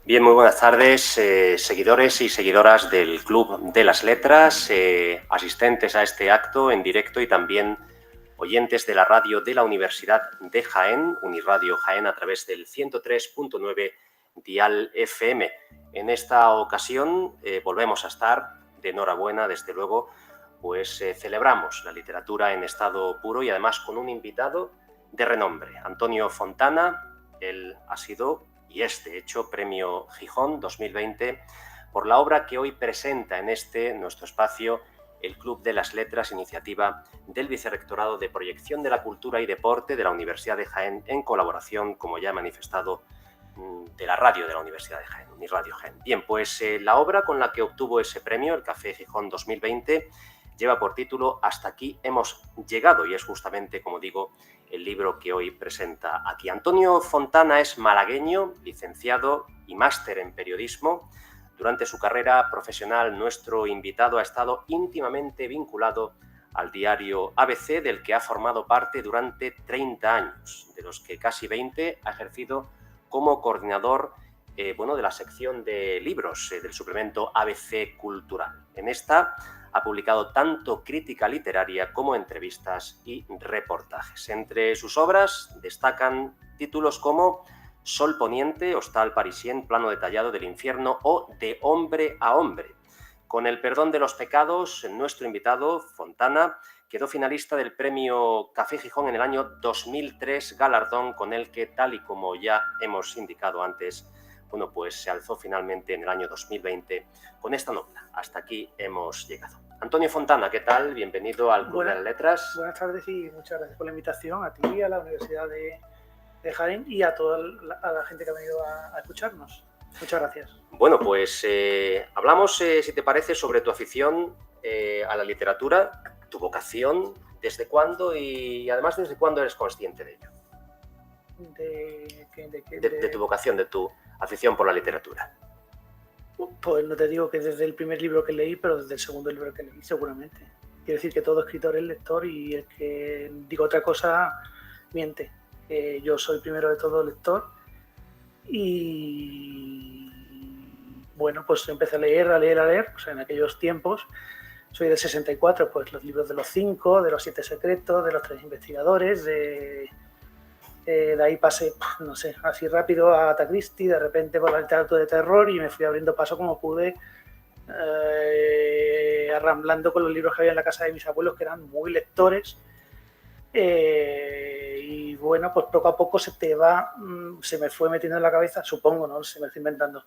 Bien, muy buenas tardes, seguidores y seguidoras del Club de las Letras, asistentes a este acto en directo y también oyentes de la radio de la Universidad de Jaén, Unirradio Jaén, a través del 103.9 dial FM. En esta ocasión volvemos a estar de enhorabuena, desde luego, pues celebramos la literatura en estado puro y además con un invitado de renombre, Antonio Fontana. Él ha sido y es, de hecho, Premio Gijón 2020 por la obra que hoy presenta en nuestro espacio, el Club de las Letras, iniciativa del Vicerrectorado de Proyección de la Cultura y Deporte de la Universidad de Jaén, en colaboración, como ya he manifestado, de la radio de la Universidad de Jaén, Unirradio Jaén. Bien, pues la obra con la que obtuvo ese premio, el Café Gijón 2020, lleva por título Hasta aquí hemos llegado, y es justamente, como digo, el libro que hoy presenta aquí. Antonio Fontana es malagueño, licenciado y máster en periodismo. Durante su carrera profesional, nuestro invitado ha estado íntimamente vinculado al diario ABC, del que ha formado parte durante 30 años, de los que casi 20 ha ejercido como coordinador de la sección de libros del suplemento ABC Cultural. En esta ha publicado tanto crítica literaria como entrevistas y reportajes. Entre sus obras destacan títulos como Sol Poniente, Hostal Parisien, Plano detallado del infierno o De hombre a hombre. Con el perdón de los pecados, nuestro invitado, Fontana, quedó finalista del premio Café Gijón en el año 2003, galardón con el que, tal y como ya hemos indicado antes, pues se alzó finalmente en el año 2020 con esta novela. Hasta aquí hemos llegado. Antonio Fontana, ¿qué tal? Bienvenido al Club de las Letras. Buenas tardes y muchas gracias por la invitación a ti, a la Universidad de Jaén y a toda la gente que ha venido a escucharnos. Muchas gracias. Bueno, pues hablamos, si te parece, sobre tu afición a la literatura, tu vocación, desde cuándo y además desde cuándo eres consciente de ello. De tu vocación, de tu afición por la literatura. Pues no te digo que desde el primer libro que leí, pero desde el segundo libro que leí, seguramente. Quiero decir que todo escritor es lector y el que diga otra cosa miente. Yo soy primero de todo lector y bueno, pues empecé a leer, pues en aquellos tiempos. Soy del 64, pues los libros de los 5, de los 7 secretos, de los 3 investigadores, de ahí pasé, no sé, así rápido a Agatha Christie, de repente por la literatura de terror y me fui abriendo paso como pude, arramblando con los libros que había en la casa de mis abuelos, que eran muy lectores. Y bueno, pues poco a poco se me fue metiendo en la cabeza, supongo, ¿no? Se me está inventando,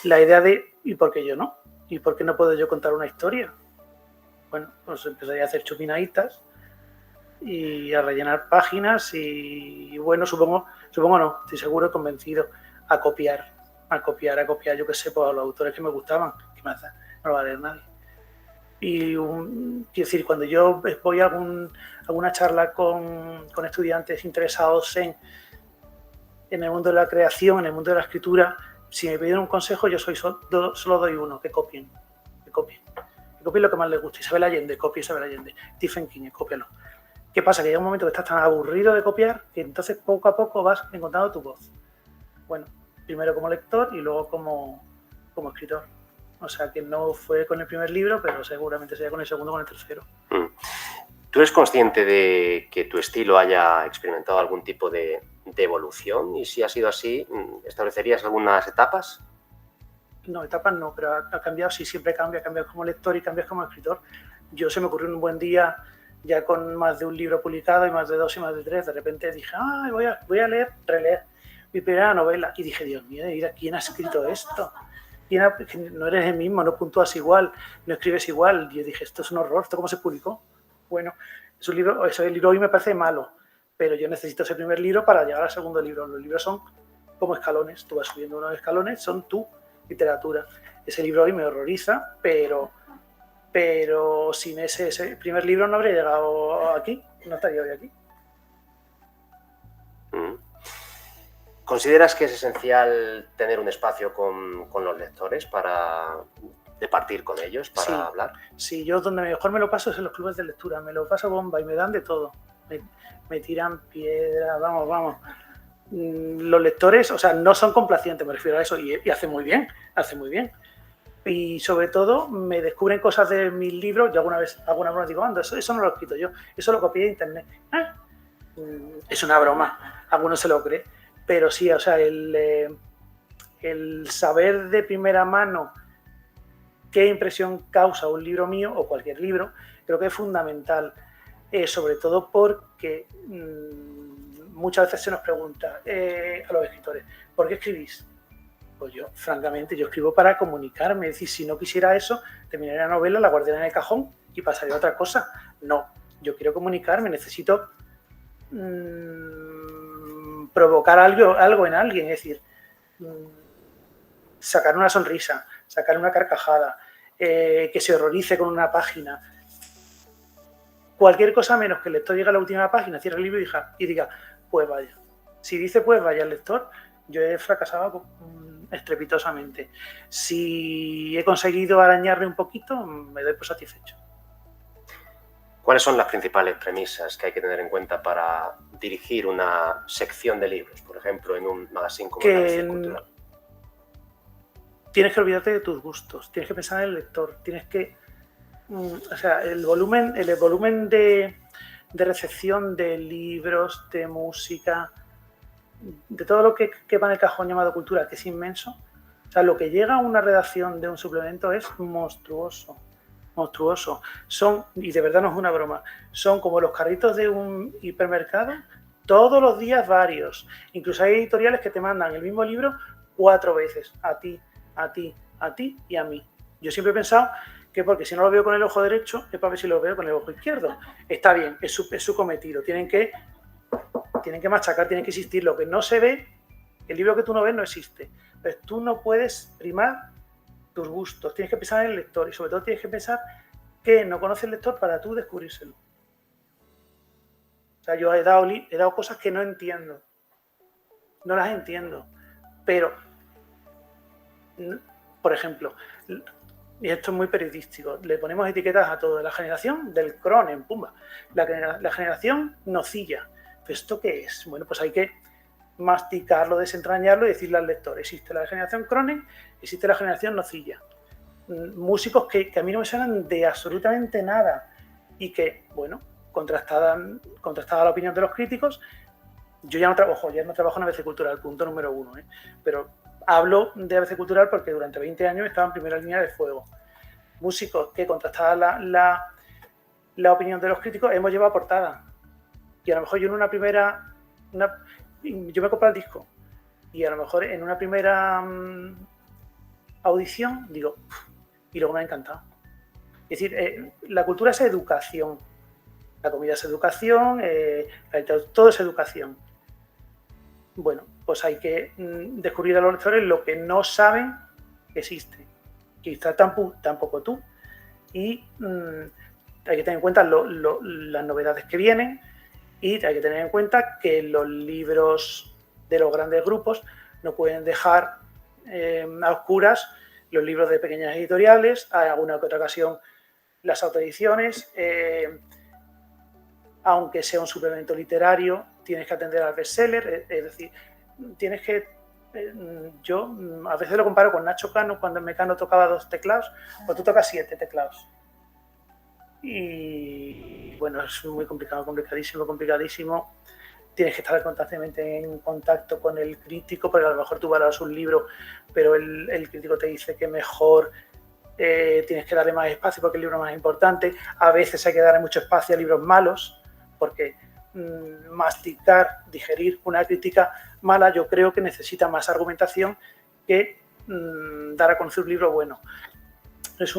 la idea de ¿y por qué yo no? ¿Y por qué no puedo yo contar una historia? Bueno, pues empecé a hacer chupinaditas y a rellenar páginas y bueno, supongo no, estoy seguro, convencido, a copiar, yo qué sé, pues a los autores que me gustaban, que me hacen, no lo va a leer nadie. Y quiero decir, cuando yo voy a alguna charla con estudiantes interesados en el mundo de la creación, en el mundo de la escritura, si me piden un consejo, yo solo doy uno, que copien lo que más les gusta. Isabel Allende, copia Isabel Allende. Stephen King, cópialo. ¿Qué pasa? Que llega un momento que estás tan aburrido de copiar que entonces poco a poco vas encontrando tu voz. Bueno, primero como lector y luego como escritor. O sea que no fue con el primer libro, pero seguramente sería con el segundo o con el tercero. ¿Tú eres consciente de que tu estilo haya experimentado algún tipo de evolución? Y si ha sido así, ¿establecerías algunas etapas? No, etapas no, pero ha cambiado, sí, siempre cambia. Cambias como lector y cambias como escritor. Yo se me ocurrió un buen día, ya con más de un libro publicado y más de 2 y más de 3, de repente dije, voy a releer mi primera novela. Y dije, Dios mío, ¿quién ha escrito esto? No eres el mismo, no puntúas igual, no escribes igual. Y yo dije, esto es un horror, ¿esto cómo se publicó? Bueno, ese libro hoy me parece malo, pero yo necesito ese primer libro para llegar al segundo libro. Los libros son como escalones, tú vas subiendo unos escalones, son tu literatura. Ese libro hoy me horroriza, pero sin ese primer libro no habría llegado aquí, no estaría hoy aquí. ¿Consideras que es esencial tener un espacio con los lectores de partir con ellos para hablar? Sí, yo donde mejor me lo paso es en los clubes de lectura, me lo paso bomba y me dan de todo. Me tiran piedras, vamos. los lectores, o sea, no son complacientes, me refiero a eso, y hace muy bien, hace muy bien. Y sobre todo me descubren cosas de mis libros. Yo alguna broma digo, anda, eso no lo he escrito yo, eso lo copié de internet. Es una broma, alguno se lo cree, pero sí, o sea, el saber de primera mano qué impresión causa un libro mío o cualquier libro, creo que es fundamental, sobre todo porque muchas veces se nos pregunta a los escritores, ¿por qué escribís? Pues yo, francamente, yo escribo para comunicarme. Es decir, si no quisiera eso, terminaría la novela, la guardaría en el cajón y pasaría a otra cosa. No, yo quiero comunicarme, necesito provocar algo en alguien. Es decir, sacar una sonrisa, sacar una carcajada, que se horrorice con una página. Cualquier cosa menos que el lector llegue a la última página, cierre el libro y diga, pues vaya. Si dice, pues vaya el lector, yo he fracasado estrepitosamente. Si he conseguido arañarle un poquito, me doy por satisfecho. ¿Cuáles son las principales premisas que hay que tener en cuenta para dirigir una sección de libros, por ejemplo, en un magazine como Análisis Cultural? Tienes que olvidarte de tus gustos, tienes que pensar en el lector, tienes que... o sea, el volumen de recepción de libros, de música, de todo lo que va en el cajón llamado cultura, que es inmenso. O sea, lo que llega a una redacción de un suplemento es monstruoso, monstruoso. Son, y de verdad no es una broma, son como los carritos de un hipermercado, todos los días varios. Incluso hay editoriales que te mandan el mismo libro 4 veces, a ti, a ti, a ti y a mí. Yo siempre he pensado que porque si no lo veo con el ojo derecho, es para ver si lo veo con el ojo izquierdo. Está bien, es su cometido. Tienen que machacar, tienen que existir. Lo que no se ve, el libro que tú no ves no existe. Pero tú no puedes primar tus gustos. Tienes que pensar en el lector y sobre todo tienes que pensar que no conoce el lector para tú descubrírselo. O sea, yo he dado cosas que no entiendo. No las entiendo. Pero, por ejemplo, y esto es muy periodístico, le ponemos etiquetas a todo. La generación del Cronen, pumba. La generación nocilla. ¿Esto qué es? Bueno, pues hay que masticarlo, desentrañarlo y decirle al lector, existe la generación Cronen, existe la generación nocilla. Músicos que a mí no me suenan de absolutamente nada y que, bueno, contrastada la opinión de los críticos, yo ya no trabajo en ABC Cultural, punto número 1, pero hablo de ABC Cultural porque durante 20 años estaba en primera línea de fuego. Músicos que contrastada la opinión de los críticos, hemos llevado portada. Y a lo mejor yo en yo me compro el disco y a lo mejor en una primera audición digo, y luego me ha encantado. Es decir, la cultura es educación, la comida es educación, todo es educación. Bueno, pues hay que descubrir a los lectores lo que no saben que existe, quizás tampoco tú, y hay que tener en cuenta las novedades que vienen. Y hay que tener en cuenta que los libros de los grandes grupos no pueden dejar a oscuras los libros de pequeñas editoriales, hay alguna que otra ocasión las autoediciones, aunque sea un suplemento literario, tienes que atender al bestseller, es decir, tienes que... yo a veces lo comparo con Nacho Cano, cuando en Mecano tocaba 2 teclados, pues tú tocas 7 teclados. Y bueno, es muy complicado, complicadísimo. Tienes que estar constantemente en contacto con el crítico, porque a lo mejor tú valoras un libro, pero el crítico te dice que mejor tienes que darle más espacio porque el libro es más importante. A veces hay que darle mucho espacio a libros malos, porque masticar, digerir una crítica mala, yo creo que necesita más argumentación que dar a conocer un libro bueno. Es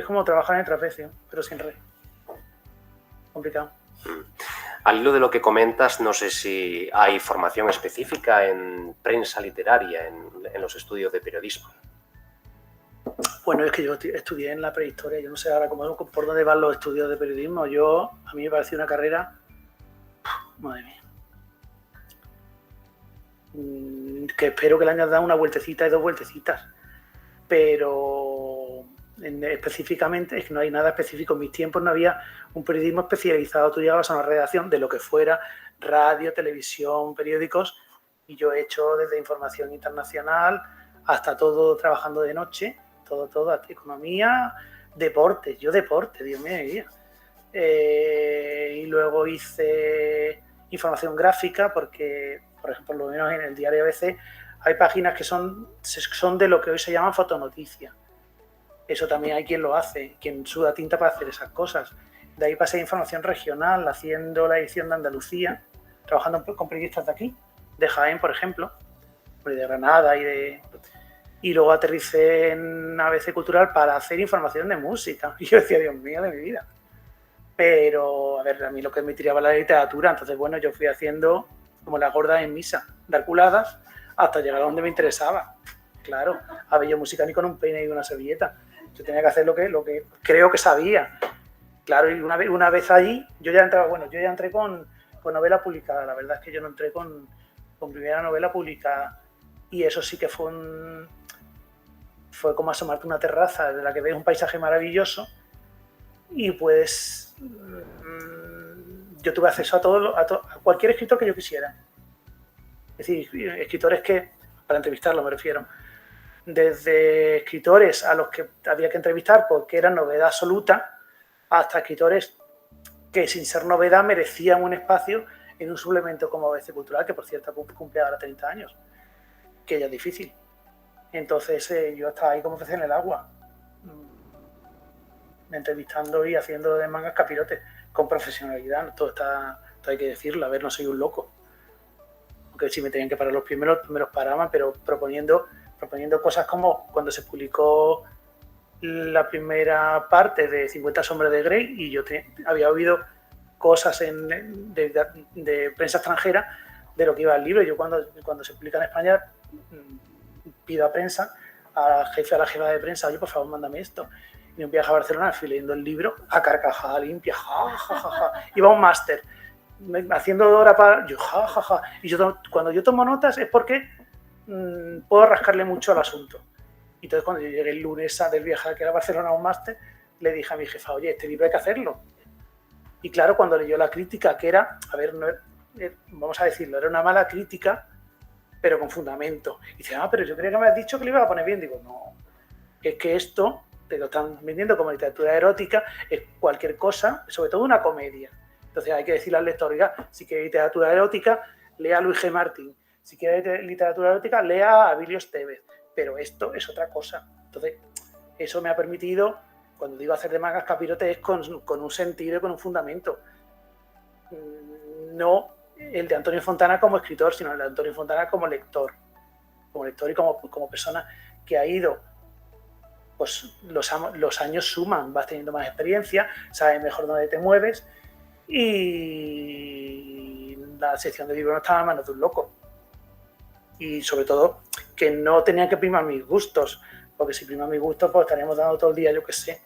como trabajar en el trapecio, pero sin red. Complicado. Al hilo de lo que comentas, no sé si hay formación específica en prensa literaria, en los estudios de periodismo. Bueno, es que yo estudié en la prehistoria, yo no sé ahora por dónde van los estudios de periodismo. A mí me pareció una carrera, madre mía, que espero que le hayan dado una vueltecita y 2 vueltecitas, pero específicamente, es que no hay nada específico. En mis tiempos no había un periodismo especializado. Tú llegabas a una redacción de lo que fuera, radio, televisión, periódicos, y yo he hecho desde información internacional hasta todo trabajando de noche, todo, hasta economía, deportes. Yo deporte, Dios mío, mi vida. Y luego hice información gráfica porque, por ejemplo, lo menos en el diario ABC hay páginas que son de lo que hoy se llama fotonoticias. Eso también hay quien lo hace, quien suda tinta para hacer esas cosas. De ahí pasé a información regional, haciendo la edición de Andalucía, trabajando con periodistas de aquí, de Jaén, por ejemplo, de Granada y luego aterricé en ABC Cultural para hacer información de música. Y yo decía, Dios mío, de mi vida. Pero, a ver, a mí lo que me tiraba la literatura, entonces, bueno, yo fui haciendo como las gordas en misa, dar culadas hasta llegar a donde me interesaba. Claro, a ver, yo música ni con un peine y una servilleta. Yo tenía que hacer lo que creo que sabía. Claro, y una vez allí, yo ya entré con novela publicada. La verdad es que yo no entré con primera novela publicada. Y eso sí que fue como asomarte a una terraza de la que ves un paisaje maravilloso y pues yo tuve acceso a cualquier escritor que yo quisiera. Es decir, escritores que, para entrevistarlo me refiero, desde escritores a los que había que entrevistar porque eran novedad absoluta, hasta escritores que sin ser novedad merecían un espacio en un suplemento como ABC Cultural, que por cierto cumple ahora 30 años, que ya es difícil. Entonces yo estaba ahí como pez en el agua, entrevistando y haciendo de mangas capirotes con profesionalidad. Todo hay que decirlo, a ver, no soy un loco. Aunque si me tenían que parar los primeros paraban, pero proponiendo cosas como cuando se publicó la primera parte de 50 sombras de Grey y yo había oído cosas de prensa extranjera de lo que iba al libro. Yo cuando se publica en España pido a prensa, a la jefa de prensa, oye, por favor, mándame esto. Y un viaje a Barcelona, fui leyendo el libro a carcajada limpia, ja. Iba a un máster, haciendo hora para... Yo, ja. Y cuando yo tomo notas es porque puedo rascarle mucho al asunto. Y entonces cuando yo llegué el lunes del viaje que era a Barcelona a un máster, le dije a mi jefa, oye, este libro hay que hacerlo. Y claro, cuando leyó la crítica, que era, a ver, no, vamos a decirlo, era una mala crítica, pero con fundamento. Y dice, pero yo creía que me has dicho que le iba a poner bien. Digo, no, es que esto te lo están vendiendo como literatura erótica, es cualquier cosa, sobre todo una comedia. Entonces hay que decirle al lector, oiga, si quiere literatura erótica, lea a Luis G. Martín. Si quiere literatura erótica, lea a Abilio Estevez. Pero esto es otra cosa. Entonces, eso me ha permitido, cuando digo hacer de mangas capirotes, es con un sentido y con un fundamento. No el de Antonio Fontana como escritor, sino el de Antonio Fontana como lector y como persona que ha ido, pues los años suman, vas teniendo más experiencia, sabes mejor dónde te mueves y la sección de libros no estaba en manos de un loco. Y sobre todo que no tenían que primar mis gustos, porque si priman mis gustos pues estaríamos dando todo el día, yo qué sé,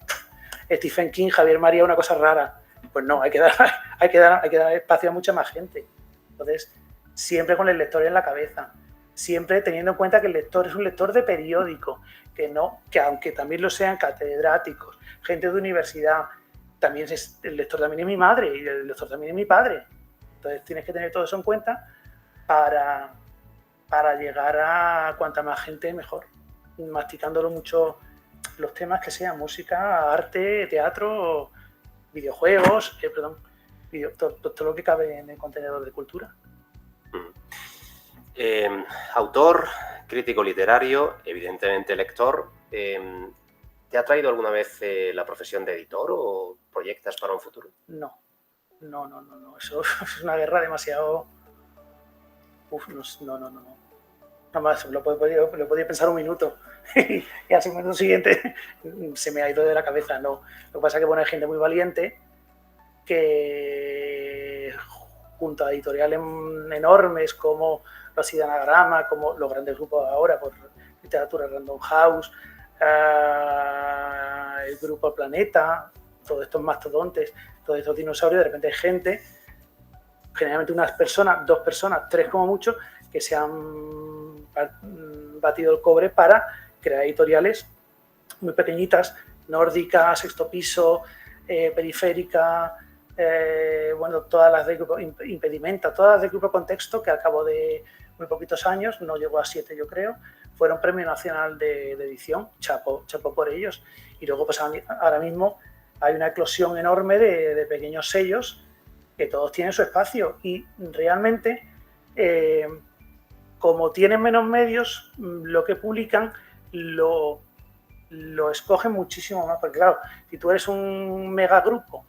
Stephen King, Javier María, una cosa rara. Pues no, hay que dar espacio a mucha más gente. Entonces, siempre con el lector en la cabeza, siempre teniendo en cuenta que el lector es un lector de periódico, que aunque también lo sean catedráticos, gente de universidad, el lector también es mi madre y el lector también es mi padre. Entonces tienes que tener todo eso en cuenta para llegar a cuanta más gente mejor, masticándolo mucho los temas que sean música, arte, teatro, videojuegos, todo lo que cabe en el contenedor de cultura. Autor, crítico literario, evidentemente lector. ¿Te ha traído alguna vez la profesión de editor o proyectas para un futuro? No. Eso es una guerra demasiado... no. Nada más, lo podía pensar un minuto y al minuto siguiente se me ha ido de la cabeza. No. Lo que pasa es que hay gente muy valiente que junto a editoriales enormes como los Anagrama, como los grandes grupos ahora por literatura Random House, el grupo Planeta, todos estos mastodontes, todos estos dinosaurios, de repente hay gente, generalmente unas personas, 2 personas, 3 como mucho, que se han batido el cobre para crear editoriales muy pequeñitas Nórdica, Sexto Piso, Periférica, bueno, todas las de grupo Impedimenta, todas las de grupo Contexto, que al cabo de muy poquitos años, no llegó a 7 yo creo, fueron Premio Nacional de Edición, chapo por ellos. Y luego pues ahora mismo hay una eclosión enorme de pequeños sellos que todos tienen su espacio y realmente como tienen menos medios, lo que publican lo escogen muchísimo más, porque claro, si tú eres un megagrupo,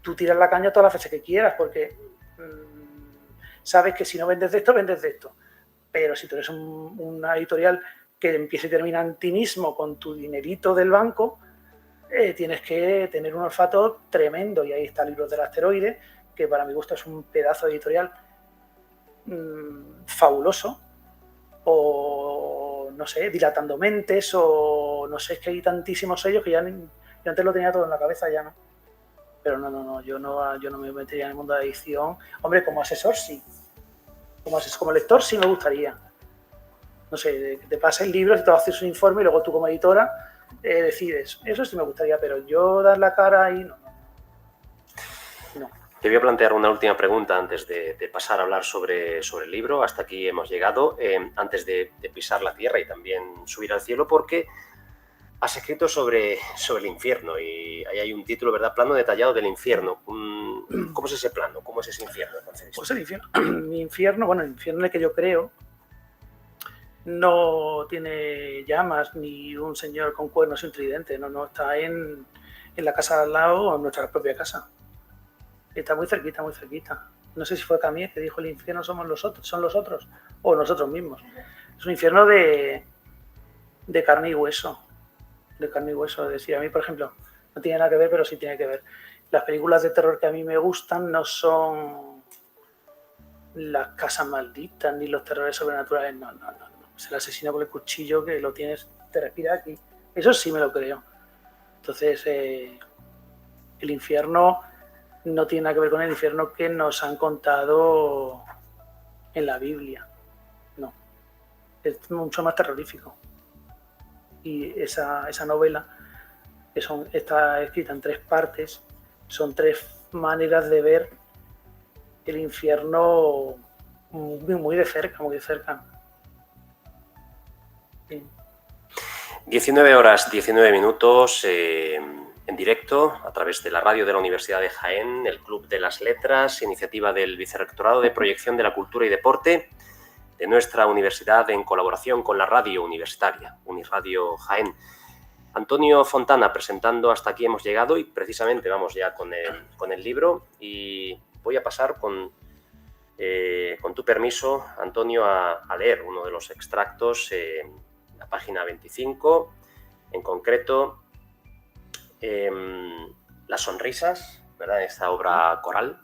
tú tiras la caña todas las veces que quieras, porque sabes que si no vendes de esto, vendes de esto. Pero si tú eres una editorial que empieza y termina en ti mismo con tu dinerito del banco, tienes que tener un olfato tremendo. Y ahí está Libros del Asteroide, que para mi gusto es un pedazo de editorial fabuloso. O, no sé, Dilatando Mentes, o no sé, es que hay tantísimos sellos que yo antes lo tenía todo en la cabeza, ya no. Pero no, yo no me metería en el mundo de la edición. Hombre, como asesor sí. Como lector sí me gustaría. No sé, que te pase el libro, si te haces un informe y luego tú como editora decides. Eso sí me gustaría, pero yo dar la cara ahí no. Te voy a plantear una última pregunta antes de pasar a hablar sobre el libro. Hasta aquí hemos llegado. Antes de pisar la tierra y también subir al cielo, porque has escrito sobre el infierno y ahí hay un título, ¿verdad? Plano detallado del infierno. ¿Cómo es ese plano? ¿Cómo es ese infierno? Pues el infierno, el infierno en el que yo creo no tiene llamas ni un señor con cuernos y un tridente, no está en la casa de al lado o en nuestra propia casa. Está muy cerquita, muy cerquita. No sé si fue Camus que dijo el infierno son los otros o nosotros mismos. Es un infierno de carne y hueso. De carne y hueso. Es decir, a mí, por ejemplo, no tiene nada que ver, pero sí tiene que ver. Las películas de terror que a mí me gustan no son Las casas malditas ni los terrores sobrenaturales. No. Es el asesino con el cuchillo que lo tienes, te respira aquí. Eso sí me lo creo. Entonces, el infierno no tiene nada que ver con el infierno que nos han contado en la Biblia. No. Es mucho más terrorífico. Y esa novela, que está escrita en 3 partes, son 3 maneras de ver el infierno muy de cerca, muy de cerca. Sí. 19 horas, 19 minutos en directo a través de la radio de la Universidad de Jaén, el Club de las Letras, iniciativa del Vicerrectorado de Proyección de la Cultura y Deporte de nuestra universidad en colaboración con la radio universitaria, Unirradio Jaén. Antonio Fontana presentando Hasta aquí hemos llegado y precisamente vamos ya con el libro y voy a pasar con tu permiso, Antonio, a leer uno de los extractos, la página 25, en concreto Las sonrisas, ¿verdad? Esta obra coral.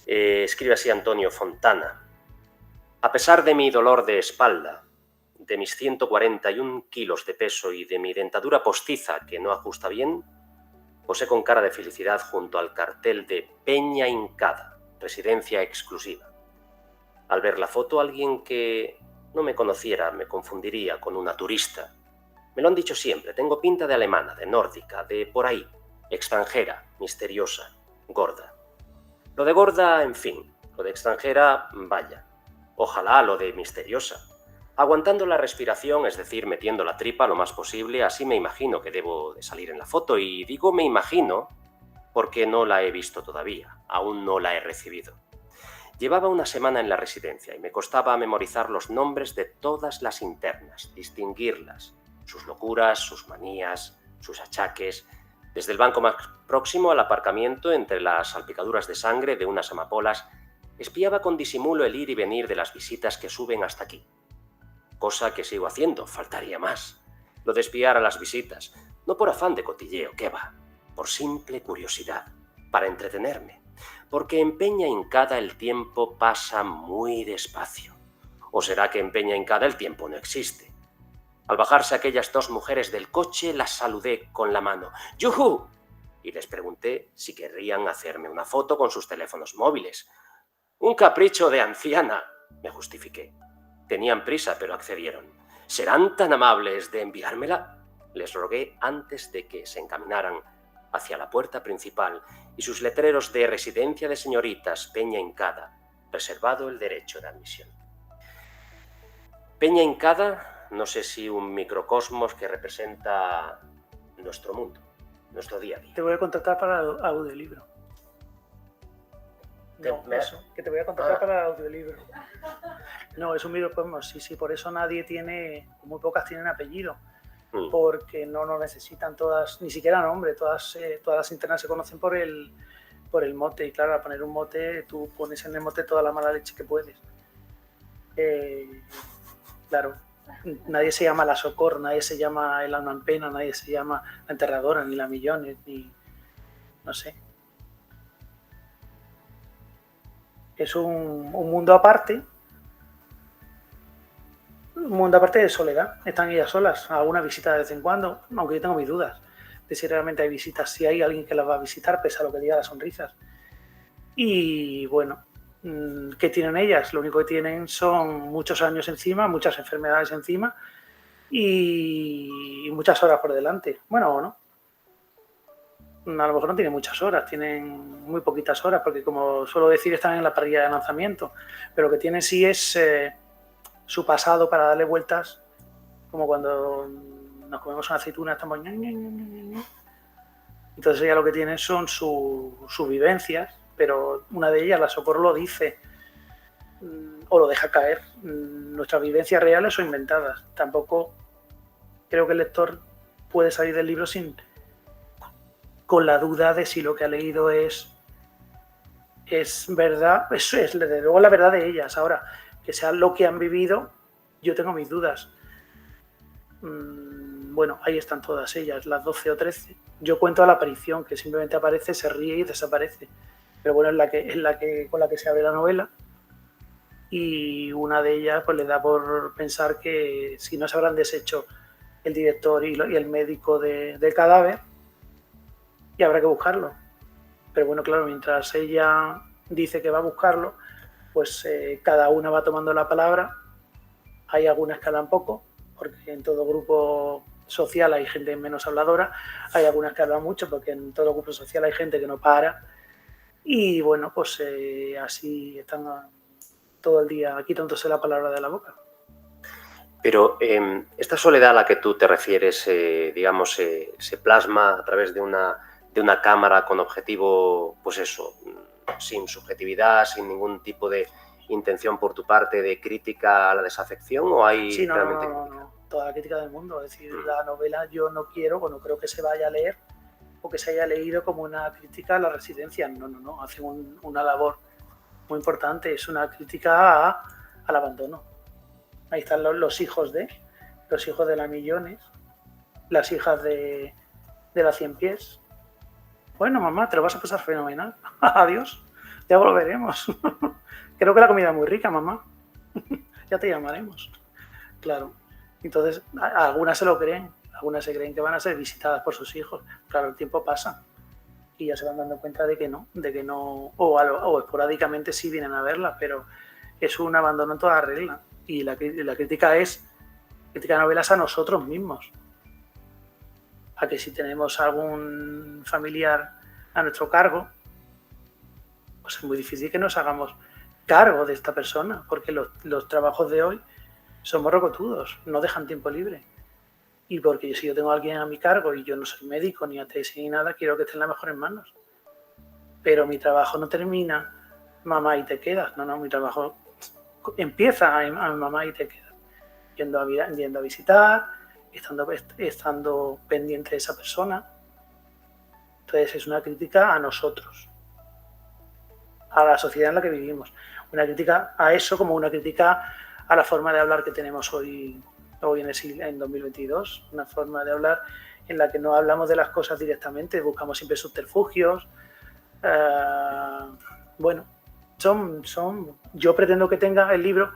Escribe así Antonio Fontana. A pesar de mi dolor de espalda, de mis 141 kilos de peso y de mi dentadura postiza que no ajusta bien, posé con cara de felicidad junto al cartel de Peña Hincada, residencia exclusiva. Al ver la foto, alguien que no me conociera me confundiría con una turista. Me lo han dicho siempre, tengo pinta de alemana, de nórdica, de por ahí, extranjera, misteriosa, gorda. Lo de gorda, en fin, lo de extranjera, vaya. Ojalá lo de misteriosa. Aguantando la respiración, es decir, metiendo la tripa lo más posible, así me imagino que debo de salir en la foto. Y digo me imagino porque no la he visto todavía, aún no la he recibido. Llevaba una semana en la residencia y me costaba memorizar los nombres de todas las internas, distinguirlas, sus locuras, sus manías, sus achaques, desde el banco más próximo al aparcamiento entre las salpicaduras de sangre de unas amapolas, espiaba con disimulo el ir y venir de las visitas que suben hasta aquí. Cosa que sigo haciendo, faltaría más. Lo de espiar a las visitas, no por afán de cotilleo, ¿qué va? Por simple curiosidad, para entretenerme. Porque en Peña Hincada el tiempo pasa muy despacio. ¿O será que en Peña Hincada el tiempo no existe? Al bajarse aquellas 2 mujeres del coche, las saludé con la mano. ¡Yujú! Y les pregunté si querrían hacerme una foto con sus teléfonos móviles. Un capricho de anciana, me justifiqué. Tenían prisa, pero accedieron. ¿Serán tan amables de enviármela? les rogué antes de que se encaminaran hacia la puerta principal y sus letreros de residencia de señoritas Peña Hincada, reservado el derecho de admisión. Peña Hincada, no sé si un microcosmos que representa nuestro mundo, nuestro día a día. Te voy a contratar para el audiolibro. No, eso, que te voy a contratar para el audiolibro. No, es un microcosmos, sí, por eso nadie tiene, muy pocas tienen apellido, porque no necesitan todas, ni siquiera nombre, todas las internas se conocen por el mote, y claro, al poner un mote, tú pones en el mote toda la mala leche que puedes. Claro, nadie se llama la Socor, nadie se llama el alma en pena, nadie se llama la enterradora, ni la Millones, ni no sé. Es un mundo aparte. Un mundo aparte de soledad. Están ellas solas, alguna visita de vez en cuando, aunque yo tengo mis dudas de si realmente hay visitas, si hay alguien que las va a visitar, pese a lo que diga las sonrisas. Y bueno, ¿qué tienen ellas? Lo único que tienen son muchos años encima, muchas enfermedades encima y muchas horas por delante. Bueno, o no. A lo mejor no tienen muchas horas, tienen muy poquitas horas, porque como suelo decir, están en la parrilla de lanzamiento. Pero lo que tienen sí es su pasado para darle vueltas, como cuando nos comemos una aceituna, estamos... Entonces ella lo que tiene son sus vivencias, pero una de ellas, la Socorro, lo dice o lo deja caer. Nuestras vivencias reales o inventadas. Tampoco creo que el lector puede salir del libro con la duda de si lo que ha leído es verdad. Eso es, desde luego, la verdad de ellas. Ahora, que sea lo que han vivido, yo tengo mis dudas. Bueno, ahí están todas ellas, las 12 o 13. Yo cuento a la aparición, que simplemente aparece, se ríe y desaparece. Pero bueno, es la que con la que se abre la novela. Y una de ellas pues le da por pensar que si no se habrán deshecho el director y el médico del cadáver, y habrá que buscarlo. Pero bueno, claro, mientras ella dice que va a buscarlo, pues cada una va tomando la palabra. Hay algunas que hablan poco, porque en todo grupo social hay gente menos habladora. Hay algunas que hablan mucho, porque en todo grupo social hay gente que no para. Y bueno, pues así están todo el día quitándose la palabra de la boca. Pero esta soledad a la que tú te refieres, digamos, se plasma a través de una cámara con objetivo, pues eso, sin subjetividad, sin ningún tipo de intención por tu parte de crítica a la desafección, ¿o hay sí, realmente no, toda la crítica del mundo? Es decir, la novela yo no quiero, o no creo que se vaya a leer o que se haya leído como una crítica a la residencia. No, hace una labor muy importante, es una crítica al abandono. Ahí están los hijos de la Millones, las hijas de la Cien Pies. Bueno, mamá, te lo vas a pasar fenomenal. Adiós, ya volveremos. Creo que la comida es muy rica, mamá. Ya te llamaremos. Claro. Entonces, algunas se lo creen. Algunas se creen que van a ser visitadas por sus hijos. Claro, el tiempo pasa. Y ya se van dando cuenta de que no. O esporádicamente sí vienen a verla, pero es un abandono en toda regla. Y la crítica es crítica de novelas a nosotros mismos. A que si tenemos algún familiar a nuestro cargo, pues es muy difícil que nos hagamos cargo de esta persona, porque los trabajos de hoy son morrocotudos, no dejan tiempo libre. Y porque si yo tengo a alguien a mi cargo y yo no soy médico, ni ATS ni nada, quiero que esté en las mejores manos. Pero mi trabajo no termina, mamá, y te quedas. No, mi trabajo empieza a mamá y te quedas. Yendo a visitar, estando pendiente de esa persona. Entonces es una crítica a nosotros, a la sociedad en la que vivimos. Una crítica a eso, como una crítica a la forma de hablar que tenemos hoy en 2022. Una forma de hablar en la que no hablamos de las cosas directamente, buscamos siempre subterfugios. Bueno, yo pretendo que tenga el libro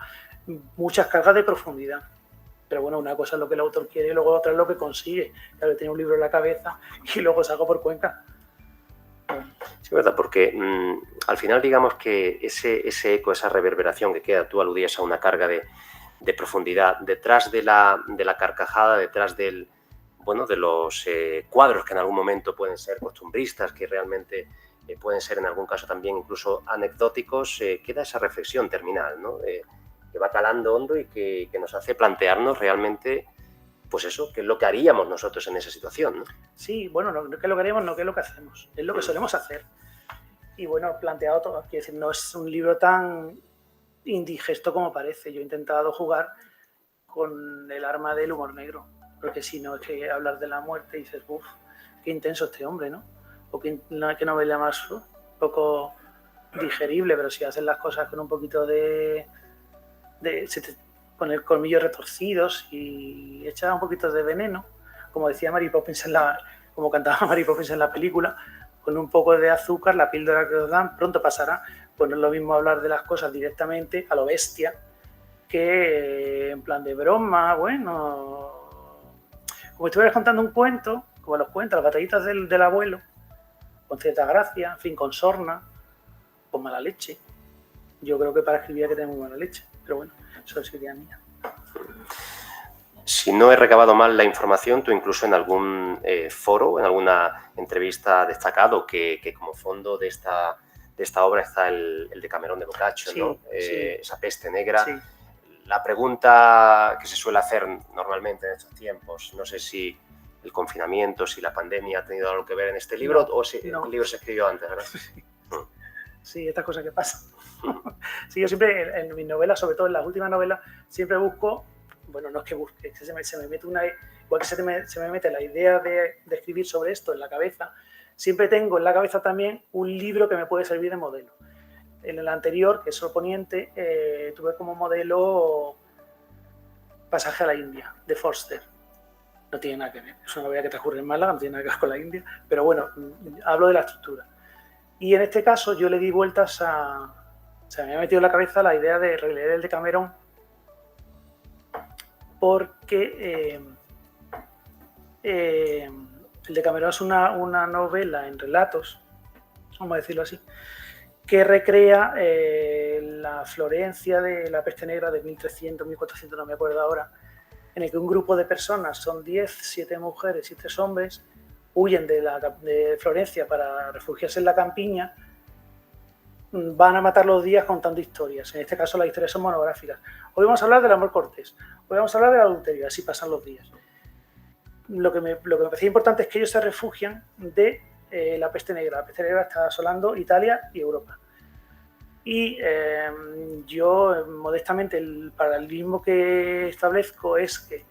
muchas cargas de profundidad. Pero bueno, una cosa es lo que el autor quiere y luego otra es lo que consigue. Claro, tiene un libro en la cabeza y luego salgo por Cuenca. Sí, verdad, porque al final digamos que ese eco, esa reverberación que queda, tú aludías a una carga de profundidad, detrás de la carcajada, detrás del bueno, de los cuadros que en algún momento pueden ser costumbristas, que realmente pueden ser en algún caso también incluso anecdóticos, queda esa reflexión terminal, ¿no? Que va calando hondo y que nos hace plantearnos realmente, pues eso, qué es lo que haríamos nosotros en esa situación, ¿no? Sí, bueno, no que lo que haríamos, no que es lo que hacemos, es lo que solemos hacer. Y bueno, planteado todo, quiero decir, no es un libro tan indigesto como parece. Yo he intentado jugar con el arma del humor negro, porque si no es que hablar de la muerte y dices, uff, qué intenso este hombre, ¿no? O qué novela más poco digerible, pero si haces las cosas con un poquito con el colmillo retorcidos y echas un poquito de veneno, como decía Mary Poppins como cantaba Mary Poppins en la película, con un poco de azúcar, la píldora que os dan, pronto pasará. Pues no es lo mismo hablar de las cosas directamente a lo bestia que en plan de broma, bueno, como si estuvieras contando un cuento, como los cuentos, las batallitas del abuelo, con cierta gracia, en fin, con sorna, con mala leche. Yo creo que para escribir hay que tener muy mala leche, pero bueno, eso es idea mía. Si no he recabado mal la información, tú incluso en algún foro, en alguna entrevista destacado, que como fondo de esta obra está el de Camerón de Boccaccio, Sí, ¿no? sí. Esa peste negra. Sí. La pregunta que se suele hacer normalmente en estos tiempos, no sé si el confinamiento, si la pandemia ha tenido algo que ver en este libro, o si el libro se escribió antes, ¿verdad? Sí, estas cosas que pasan. Sí, yo siempre en mis novelas, sobre todo en las últimas novelas, siempre busco, bueno, no es que busque, es que se me mete igual que se me mete la idea de escribir sobre esto en la cabeza, siempre tengo en la cabeza también un libro que me puede servir de modelo. En el anterior, que es Sol Poniente, tuve como modelo Pasaje a la India, de Forster. No tiene nada que ver, es una novela que transcurre en Málaga, no tiene nada que ver con la India, pero bueno, hablo de la estructura. Y en este caso yo le di vueltas se me había metido en la cabeza la idea de releer el de Camerón, porque el de Camerón es una novela en relatos, vamos a decirlo así, que recrea la Florencia de la peste negra de 1300, 1400, no me acuerdo ahora, en el que un grupo de personas, son 7 mujeres y 3 hombres, huyen de Florencia para refugiarse en la campiña, van a matar los días contando historias. En este caso las historias son monográficas. Hoy vamos a hablar del amor cortés, hoy vamos a hablar del adulterio, así pasan los días. Lo que me parecía importante es que ellos se refugian de la peste negra. La peste negra está asolando Italia y Europa. Y yo, modestamente, el paralelismo que establezco es que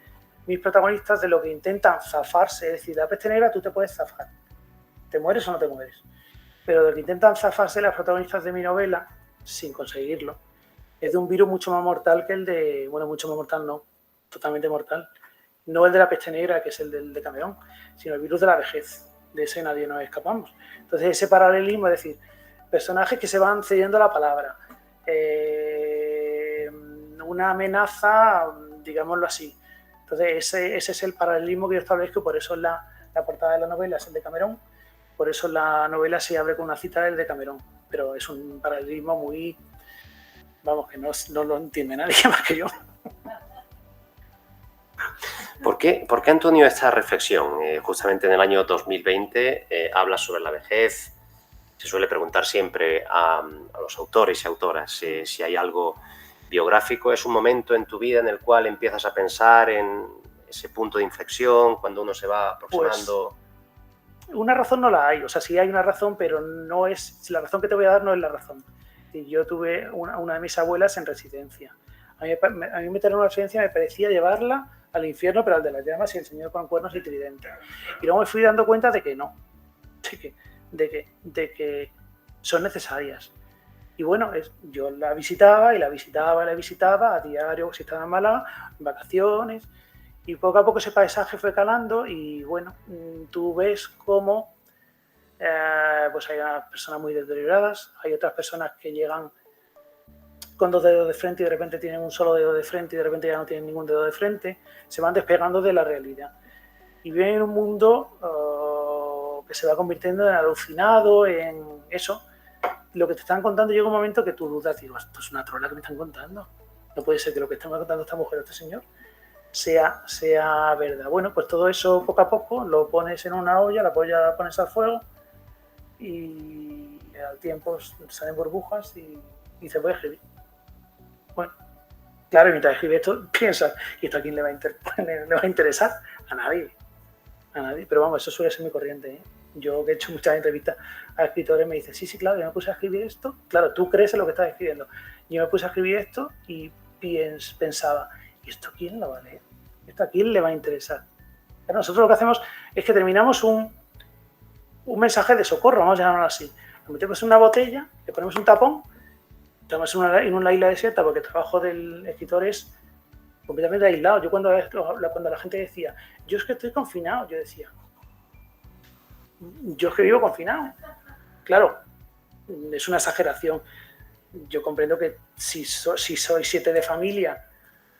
mis protagonistas, de lo que intentan zafarse, es decir, la peste negra tú te puedes zafar, te mueres o no te mueres, pero de lo que intentan zafarse las protagonistas de mi novela, sin conseguirlo, es de un virus mucho más mortal que el de, bueno, mucho más mortal no, totalmente mortal, no el de la peste negra, que es el del de Camerón, sino el virus de la vejez, de ese nadie nos escapamos. Entonces ese paralelismo, es decir, personajes que se van cediendo la palabra, una amenaza, digámoslo así. Entonces ese es el paralelismo que yo establezco, por eso la portada de la novela es el de Camerón, por eso la novela se abre con una cita del de Camerón, pero es un paralelismo muy, vamos, que no lo entiende nadie más que yo. ¿Por qué Antonio, esta reflexión? Justamente en el año 2020 hablas sobre la vejez. Se suele preguntar siempre a los autores y autoras si hay algo biográfico. ¿Es un momento en tu vida en el cual empiezas a pensar en ese punto de inflexión, cuando uno se va aproximando? Pues, una razón no la hay, o sea, sí hay una razón, pero no es, la razón que te voy a dar no es la razón. Y yo tuve una de mis abuelas en residencia. A mí meterla en una residencia me parecía llevarla al infierno, pero al de las llamas y el señor con cuernos y tridente. Y luego me fui dando cuenta de que no, de que son necesarias. Y bueno, yo la visitaba y la visitaba a diario, si estaba en Málaga, en vacaciones, y poco a poco ese paisaje fue calando y bueno, tú ves cómo pues hay unas personas muy deterioradas, hay otras personas que llegan con 2 dedos de frente y de repente tienen un solo dedo de frente y de repente ya no tienen ningún dedo de frente, se van despegando de la realidad. Y viven en un mundo que se va convirtiendo en alucinado, en eso. Lo que te están contando llega un momento que tú dudas, digo, esto es una trola que me están contando. No puede ser que lo que están contando esta mujer o este señor. sea verdad. Bueno, pues todo eso poco a poco lo pones en una olla, la pones al fuego y al tiempo salen burbujas y se puede escribir. Bueno, claro, mientras escribe esto, piensas, ¿y esto a quién le va a interesar? A nadie. Pero vamos, eso suele ser muy corriente, ¿eh? Yo que he hecho muchas entrevistas a escritores me dicen, sí, claro, yo me puse a escribir esto. Claro, tú crees en lo que estás escribiendo. Yo me puse a escribir esto y pensaba, ¿y esto quién lo va a leer? ¿Esto a quién le va a interesar? Pero nosotros lo que hacemos es que terminamos un mensaje de socorro, vamos a llamarlo así. Lo metemos en una botella, le ponemos un tapón, estamos en una isla desierta porque el trabajo del escritor es completamente aislado. Yo cuando la gente decía, yo es que estoy confinado, yo decía, yo es que vivo confinado. Claro, es una exageración. Yo comprendo que si sois 7 de familia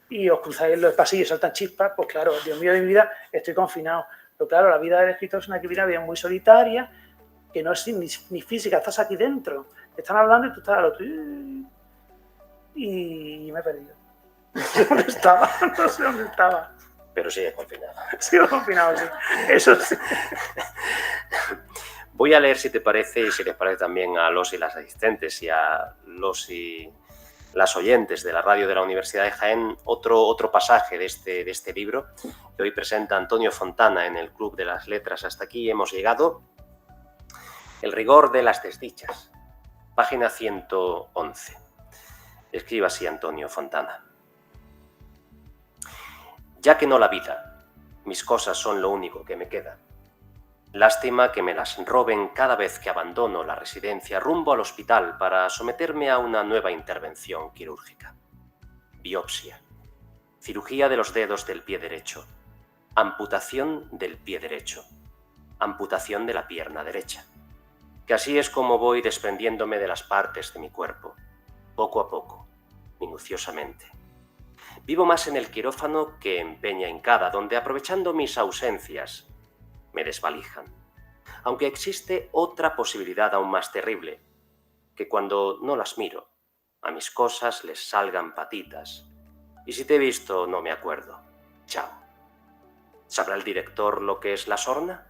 y os cruzáis en los pasillos y saltan chispas, pues claro, Dios mío de mi vida, estoy confinado. Pero claro, la vida del escritor es una vida muy solitaria, que no es ni física, estás aquí dentro. Te están hablando y tú estás al otro. Y me he perdido. No sé dónde estaba, no sé dónde estaba. Pero sigue confinado. Sigo confinado, sí. Eso sí. Voy a leer, si te parece, y si les parece también a los y las asistentes y a los y las oyentes de la radio de la Universidad de Jaén, otro pasaje de este libro que hoy presenta Antonio Fontana en el Club de las Letras. Hasta aquí hemos llegado. El rigor de las desdichas, página 111. Escribe así Antonio Fontana. Ya que no la vida, mis cosas son lo único que me queda. Lástima que me las roben cada vez que abandono la residencia rumbo al hospital para someterme a una nueva intervención quirúrgica. Biopsia. Cirugía de los dedos del pie derecho. Amputación del pie derecho. Amputación de la pierna derecha. Que así es como voy desprendiéndome de las partes de mi cuerpo, poco a poco, minuciosamente. Vivo más en el quirófano que en Peña Hincada, donde, aprovechando mis ausencias, me desvalijan. Aunque existe otra posibilidad aún más terrible, que cuando no las miro, a mis cosas les salgan patitas. Y si te he visto, no me acuerdo. Chao. ¿Sabrá el director lo que es la sorna?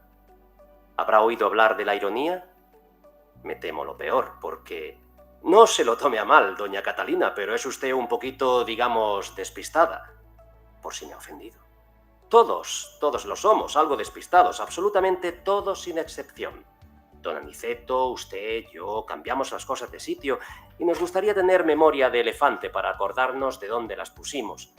¿Habrá oído hablar de la ironía? Me temo lo peor, porque no se lo tome a mal, doña Catalina, pero es usted un poquito, digamos, despistada, por si me ha ofendido. Todos lo somos, algo despistados, absolutamente todos sin excepción. Don Aniceto, usted, yo, cambiamos las cosas de sitio y nos gustaría tener memoria de elefante para acordarnos de dónde las pusimos.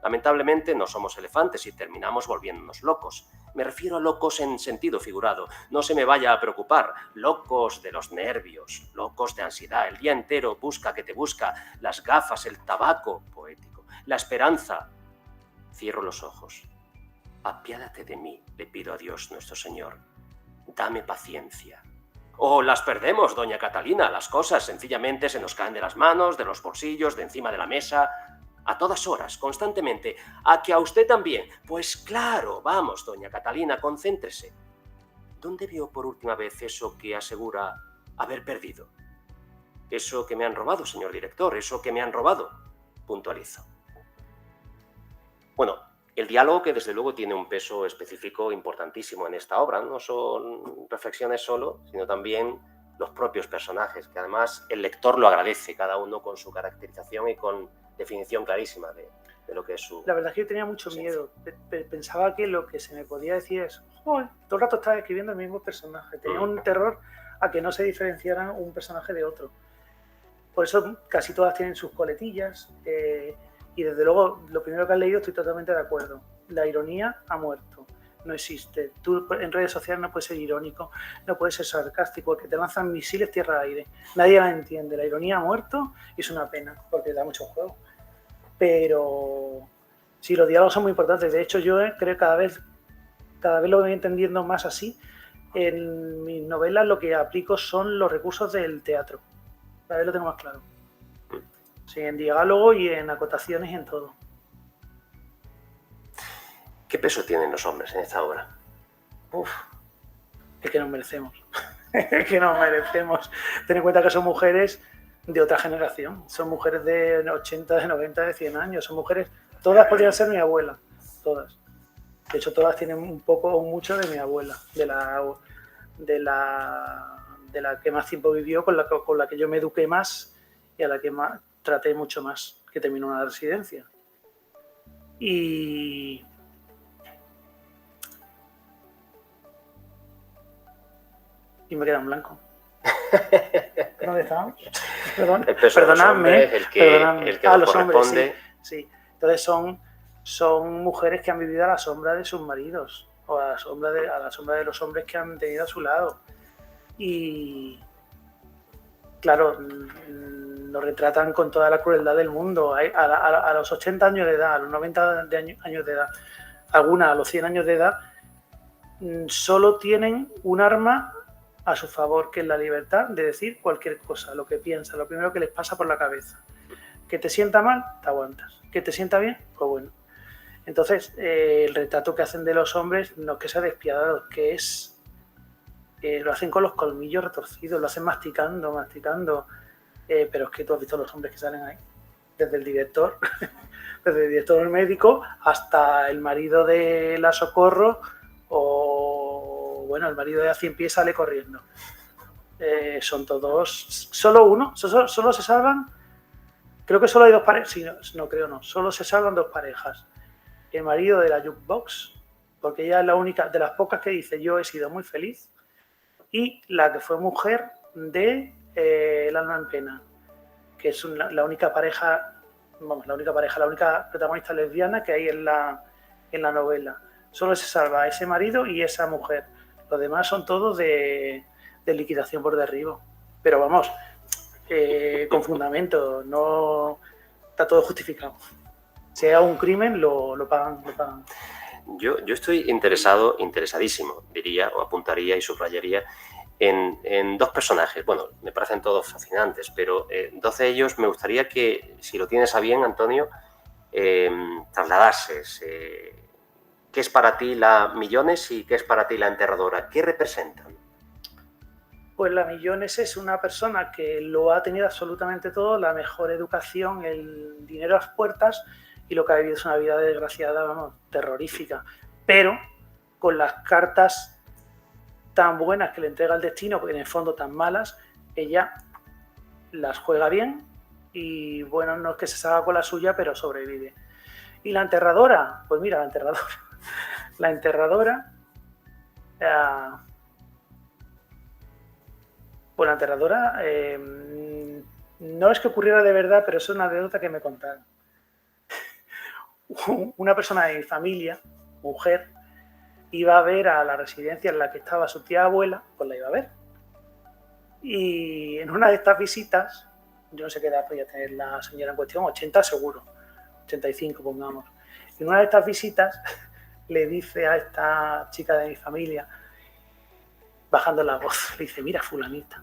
Lamentablemente no somos elefantes y terminamos volviéndonos locos. Me refiero a locos en sentido figurado. No se me vaya a preocupar. Locos de los nervios, locos de ansiedad. El día entero busca que te busca. Las gafas, el tabaco poético, la esperanza. Cierro los ojos. Apiádate de mí, le pido a Dios nuestro Señor. Dame paciencia. Oh, las perdemos, doña Catalina. Las cosas sencillamente se nos caen de las manos, de los bolsillos, de encima de la mesa. A todas horas, constantemente. ¿A que a usted también? Pues claro, vamos, doña Catalina, concéntrese. ¿Dónde vio por última vez eso que asegura haber perdido? Eso que me han robado, señor director, eso que me han robado. Puntualizo. Bueno, el diálogo, que desde luego tiene un peso específico importantísimo en esta obra, no son reflexiones solo, sino también los propios personajes, que además el lector lo agradece, cada uno con su caracterización y con definición clarísima de lo que es su... La verdad es que yo tenía mucho miedo. Pensaba que lo que se me podía decir es, joder, todo el rato estaba escribiendo el mismo personaje. Tenía un terror a que no se diferenciaran un personaje de otro. Por eso casi todas tienen sus coletillas. Y desde luego, lo primero que has leído estoy totalmente de acuerdo. La ironía ha muerto. No existe. Tú en redes sociales no puedes ser irónico, no puedes ser sarcástico, porque te lanzan misiles tierra-aire. Nadie la entiende. La ironía ha muerto y es una pena, porque da mucho juego. Pero sí, los diálogos son muy importantes. De hecho, yo creo que cada vez lo voy entendiendo más así. En mis novelas lo que aplico son los recursos del teatro. Cada vez lo tengo más claro. Sí, en diálogo y en acotaciones y en todo. ¿Qué peso tienen los hombres en esta obra? Es que nos merecemos. Es que nos merecemos. Ten en cuenta que son mujeres de otra generación. Son mujeres de 80, de 90, de 100 años. Son mujeres, todas podrían ser mi abuela. todas. De hecho, todas tienen un poco o mucho de mi abuela, de la que más tiempo vivió, con la que yo me eduqué más y a la que más traté mucho más, que terminó una residencia. Y me queda en blanco. ¿Dónde estábamos? Perdonadme. El que los corresponde. Hombres, sí. Entonces son mujeres que han vivido a la sombra de sus maridos o a la sombra de los hombres que han tenido a su lado. Y claro, lo retratan con toda la crueldad del mundo. A los 80 años de edad, a los 90 años de edad, algunas a los 100 años de edad, solo tienen un arma a su favor, que es la libertad de decir cualquier cosa, lo que piensan, lo primero que les pasa por la cabeza. Que te sienta mal, te aguantas. Que te sienta bien, pues bueno. Entonces, el retrato que hacen de los hombres no es que sea despiadado, que es... lo hacen con los colmillos retorcidos, lo hacen masticando, pero es que tú has visto los hombres que salen ahí, desde el director, desde el director médico hasta el marido de la Socorro o, bueno, el marido de A 100 pies sale corriendo. Son todos, solo uno, solo se salvan, creo que solo hay dos parejas, sí, no creo no, solo se salvan dos parejas. El marido de la jukebox, porque ella es la única, de las pocas que dice yo he sido muy feliz, y la que fue mujer de El alma en pena, que es la única pareja, la única protagonista lesbiana que hay en la novela. Solo se salva ese marido y esa mujer. Los demás son todos de liquidación por derribo. Pero vamos, con fundamento, no está todo justificado. Sea un crimen, lo pagan. Yo estoy interesadísimo, diría, o apuntaría y subrayaría, en dos personajes. Bueno, me parecen todos fascinantes, pero dos de ellos me gustaría que, si lo tienes a bien, Antonio, trasladases. ¿Qué es para ti la Millones y qué es para ti la Enterradora? ¿Qué representan? Pues la Millones es una persona que lo ha tenido absolutamente todo, la mejor educación, el dinero a las puertas, y lo que ha vivido es una vida desgraciada, vamos, terrorífica, pero con las cartas tan buenas que le entrega el destino, porque en el fondo tan malas, ella las juega bien y bueno, no es que se salga con la suya, pero sobrevive. Y la Enterradora, pues mira, la Enterradora, pues la Enterradora no es que ocurriera de verdad, pero es una anécdota que me contaron. Una persona de mi familia, mujer, iba a ver a la residencia en la que estaba su tía abuela, pues la iba a ver. Y en una de estas visitas, yo no sé qué edad podía tener la señora en cuestión, 80 seguro, 85 pongamos. En una de estas visitas le dice a esta chica de mi familia, bajando la voz, le dice, mira fulanita,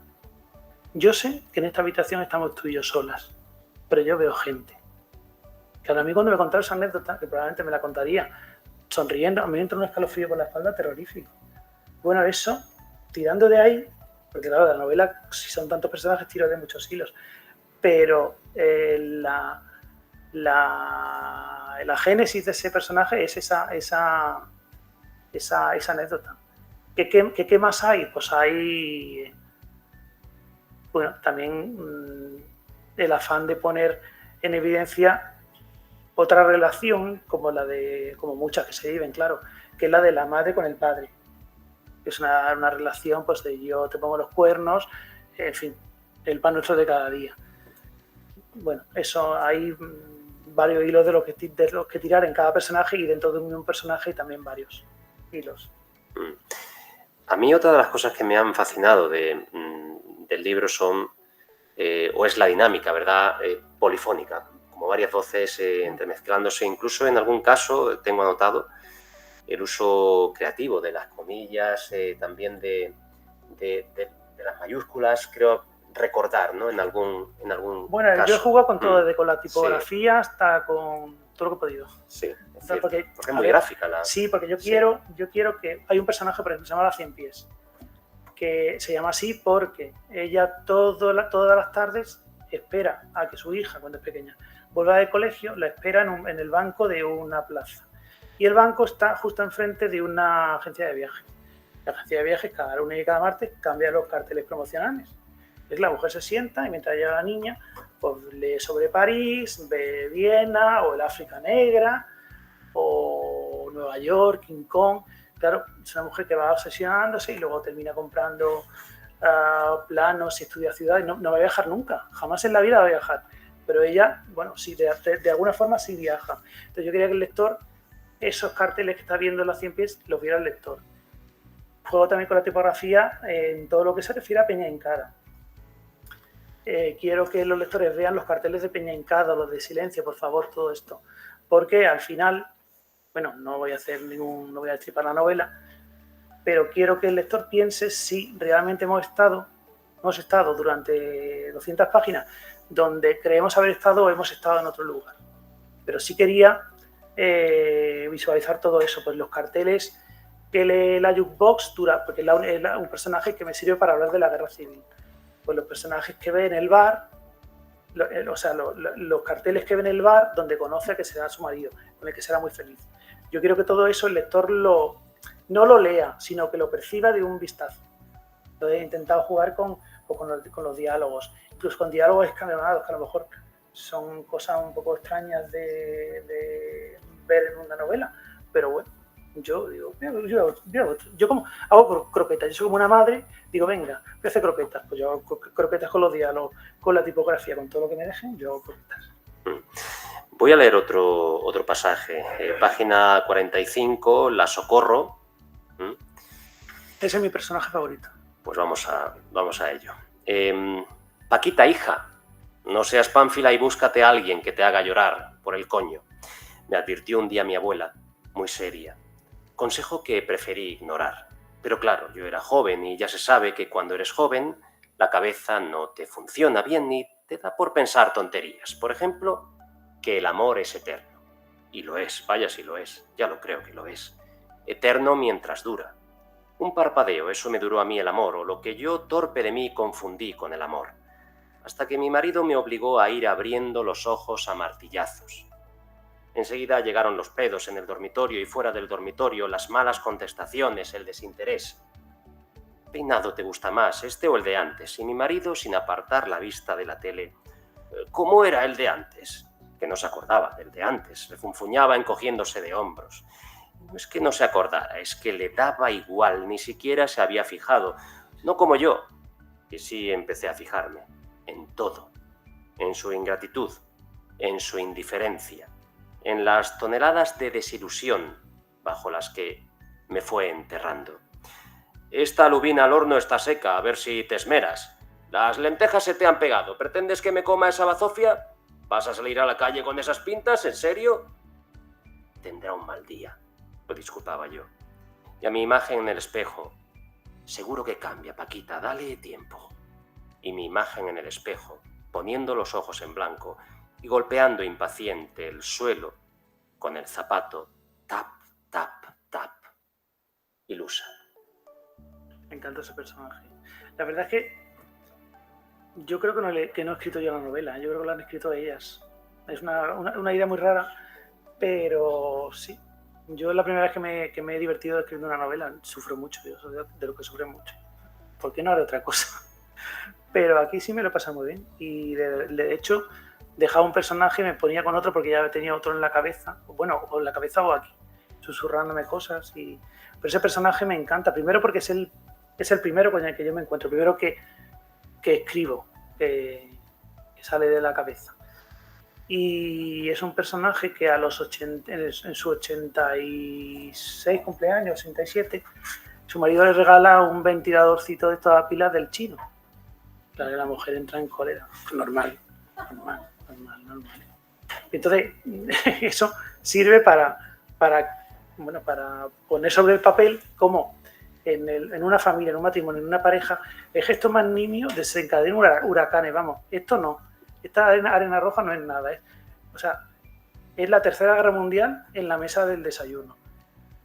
yo sé que en esta habitación estamos tú y yo solas, pero yo veo gente. Claro, a mí cuando me contaron esa anécdota, que probablemente me la contaría sonriendo, a mí me entró un escalofrío por la espalda terrorífico. Bueno, eso, tirando de ahí, porque claro, la novela, si son tantos personajes, tiro de muchos hilos, pero la génesis de ese personaje es esa anécdota. ¿Qué más hay? Pues hay, bueno, también el afán de poner en evidencia otra relación, como muchas que se viven, claro, que es la de la madre con el padre. Es una relación pues de yo te pongo los cuernos, en fin, el pan nuestro de cada día. Bueno, eso hay varios hilos de los que tirar en cada personaje y dentro de un personaje también varios hilos. A mí otra de las cosas que me han fascinado del libro son, o es la dinámica, ¿verdad? Polifónica, como varias voces entremezclándose. Incluso en algún caso tengo anotado el uso creativo de las comillas, también de las mayúsculas, creo recordar, ¿no? En algún bueno, caso. Yo he jugado con todo, desde con la tipografía sí, hasta con todo lo que he podido. Sí, es porque es muy gráfica la... Sí, porque yo quiero que... Hay un personaje, por ejemplo, se llama La 100 pies, que se llama así porque ella todas las tardes espera a que su hija, cuando es pequeña, vuelva del colegio, la espera en el banco de una plaza. y el banco está justo enfrente de una agencia de viajes. La agencia de viajes cada lunes y cada martes cambia los carteles promocionales. Entonces la mujer se sienta y mientras llega la niña, pues lee sobre París, ve Viena o el África Negra o Nueva York, King Kong. Claro, es una mujer que va obsesionándose y luego termina comprando planos y estudia ciudades. No va a viajar nunca, jamás en la vida va a viajar. Pero ella, bueno, sí, de alguna forma sí viaja. Entonces yo quería que el lector, esos carteles que está viendo en los 100 pies, los viera el lector. Juego también con la tipografía en todo lo que se refiere a Peña Hincada. Quiero que los lectores vean los carteles de Peña Hincada, los de Silencio, por favor, todo esto. Porque al final, bueno, no voy a destripar la novela, pero quiero que el lector piense si realmente hemos estado durante 200 páginas donde creemos haber estado o hemos estado en otro lugar. Pero sí quería visualizar todo eso, pues los carteles que lee la jukebox dura, porque es un personaje que me sirve para hablar de la guerra civil. Pues los personajes que ve en el bar, los carteles que ve en el bar donde conoce a que será su marido, con el que será muy feliz. Yo quiero que todo eso el lector no lo lea, sino que lo perciba de un vistazo. Entonces he intentado jugar con los diálogos, incluso con diálogos escalonados, que a lo mejor son cosas un poco extrañas de ver en una novela, pero bueno, yo digo, yo como hago croquetas, yo soy como una madre, digo, venga, voy a hacer croquetas, pues yo hago croquetas con los diálogos, con la tipografía, con todo lo que me dejen, yo hago croquetas. Voy a leer otro pasaje, página 45, La Socorro. Ese es mi personaje favorito. Pues vamos a ello. Paquita, hija, no seas pánfila y búscate a alguien que te haga llorar por el coño, me advirtió un día mi abuela, muy seria. Consejo que preferí ignorar. Pero claro, yo era joven y ya se sabe que cuando eres joven la cabeza no te funciona bien ni te da por pensar tonterías. Por ejemplo, que el amor es eterno. Y lo es, vaya si lo es, ya lo creo que lo es. Eterno mientras dura. Un parpadeo, eso me duró a mí el amor, o lo que yo, torpe de mí, confundí con el amor. Hasta que mi marido me obligó a ir abriendo los ojos a martillazos. Enseguida llegaron los pedos en el dormitorio y fuera del dormitorio, las malas contestaciones, el desinterés. ¿Peinado te gusta más, este o el de antes? Y mi marido, sin apartar la vista de la tele, ¿cómo era el de antes? Que no se acordaba del de antes, refunfuñaba encogiéndose de hombros. No es que no se acordara, es que le daba igual, ni siquiera se había fijado. No como yo, que sí empecé a fijarme, en todo, en su ingratitud, en su indiferencia, en las toneladas de desilusión bajo las que me fue enterrando. Esta lubina al horno está seca, a ver si te esmeras. Las lentejas se te han pegado, ¿pretendes que me coma esa bazofia? ¿Vas a salir a la calle con esas pintas? ¿En serio? Tendrá un mal día, lo disculpaba yo. Y a mi imagen en el espejo, seguro que cambia, Paquita, dale tiempo. Y mi imagen en el espejo, poniendo los ojos en blanco y golpeando impaciente el suelo con el zapato, tap, tap, tap, ilusa. Me encanta ese personaje. La verdad es que yo creo que no he escrito yo la novela, yo creo que la han escrito ellas. Es una idea muy rara, pero sí. Yo es la primera vez que me he divertido escribiendo una novela. Sufro mucho, yo soy de lo que sufre mucho. ¿Por qué no haré otra cosa? Pero aquí sí me lo pasa muy bien. Y de hecho, dejaba un personaje y me ponía con otro porque ya tenía otro en la cabeza. Bueno, o en la cabeza o aquí, susurrándome cosas. Pero ese personaje me encanta. Primero porque es el primero con el que yo me encuentro. Primero que escribo, que sale de la cabeza. Y es un personaje que en su 86 cumpleaños, 87, su marido le regala un ventiladorcito de toda pila del chino. Claro, la mujer entra en cólera. Normal. Entonces, eso sirve para poner sobre el papel cómo en una familia, en un matrimonio, en una pareja, el gesto más nimio desencadena huracanes. Vamos, esto no. Esta arena roja no es nada. O sea, es la Tercera Guerra Mundial en la mesa del desayuno.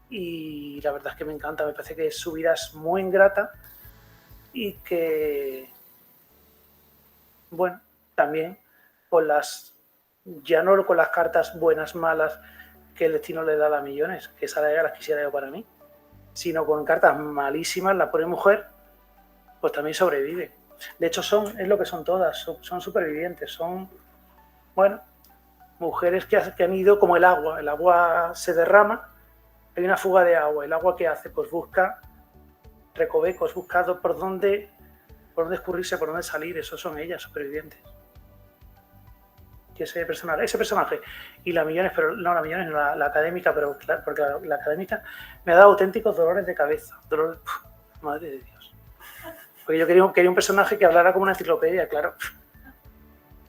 Y la verdad es que me encanta. Me parece que su vida es muy ingrata y que, bueno, también ya no con las cartas buenas, malas, ¿qué destino le da a las millones? Que esas las quisiera yo para mí. Sino con cartas malísimas, la pobre mujer, pues también sobrevive. De hecho, es lo que son todas, son supervivientes, son, bueno, mujeres que han ido como el agua se derrama, hay una fuga de agua, el agua ¿qué hace? Pues busca recovecos, busca por dónde escurrirse, por dónde salir, esos son ellas, supervivientes. Y ese personaje y la Millones, pero no la Millones, no, la académica, pero claro, porque la académica me ha dado auténticos dolores de cabeza, madre de Dios. Porque yo quería un personaje que hablara como una enciclopedia, claro.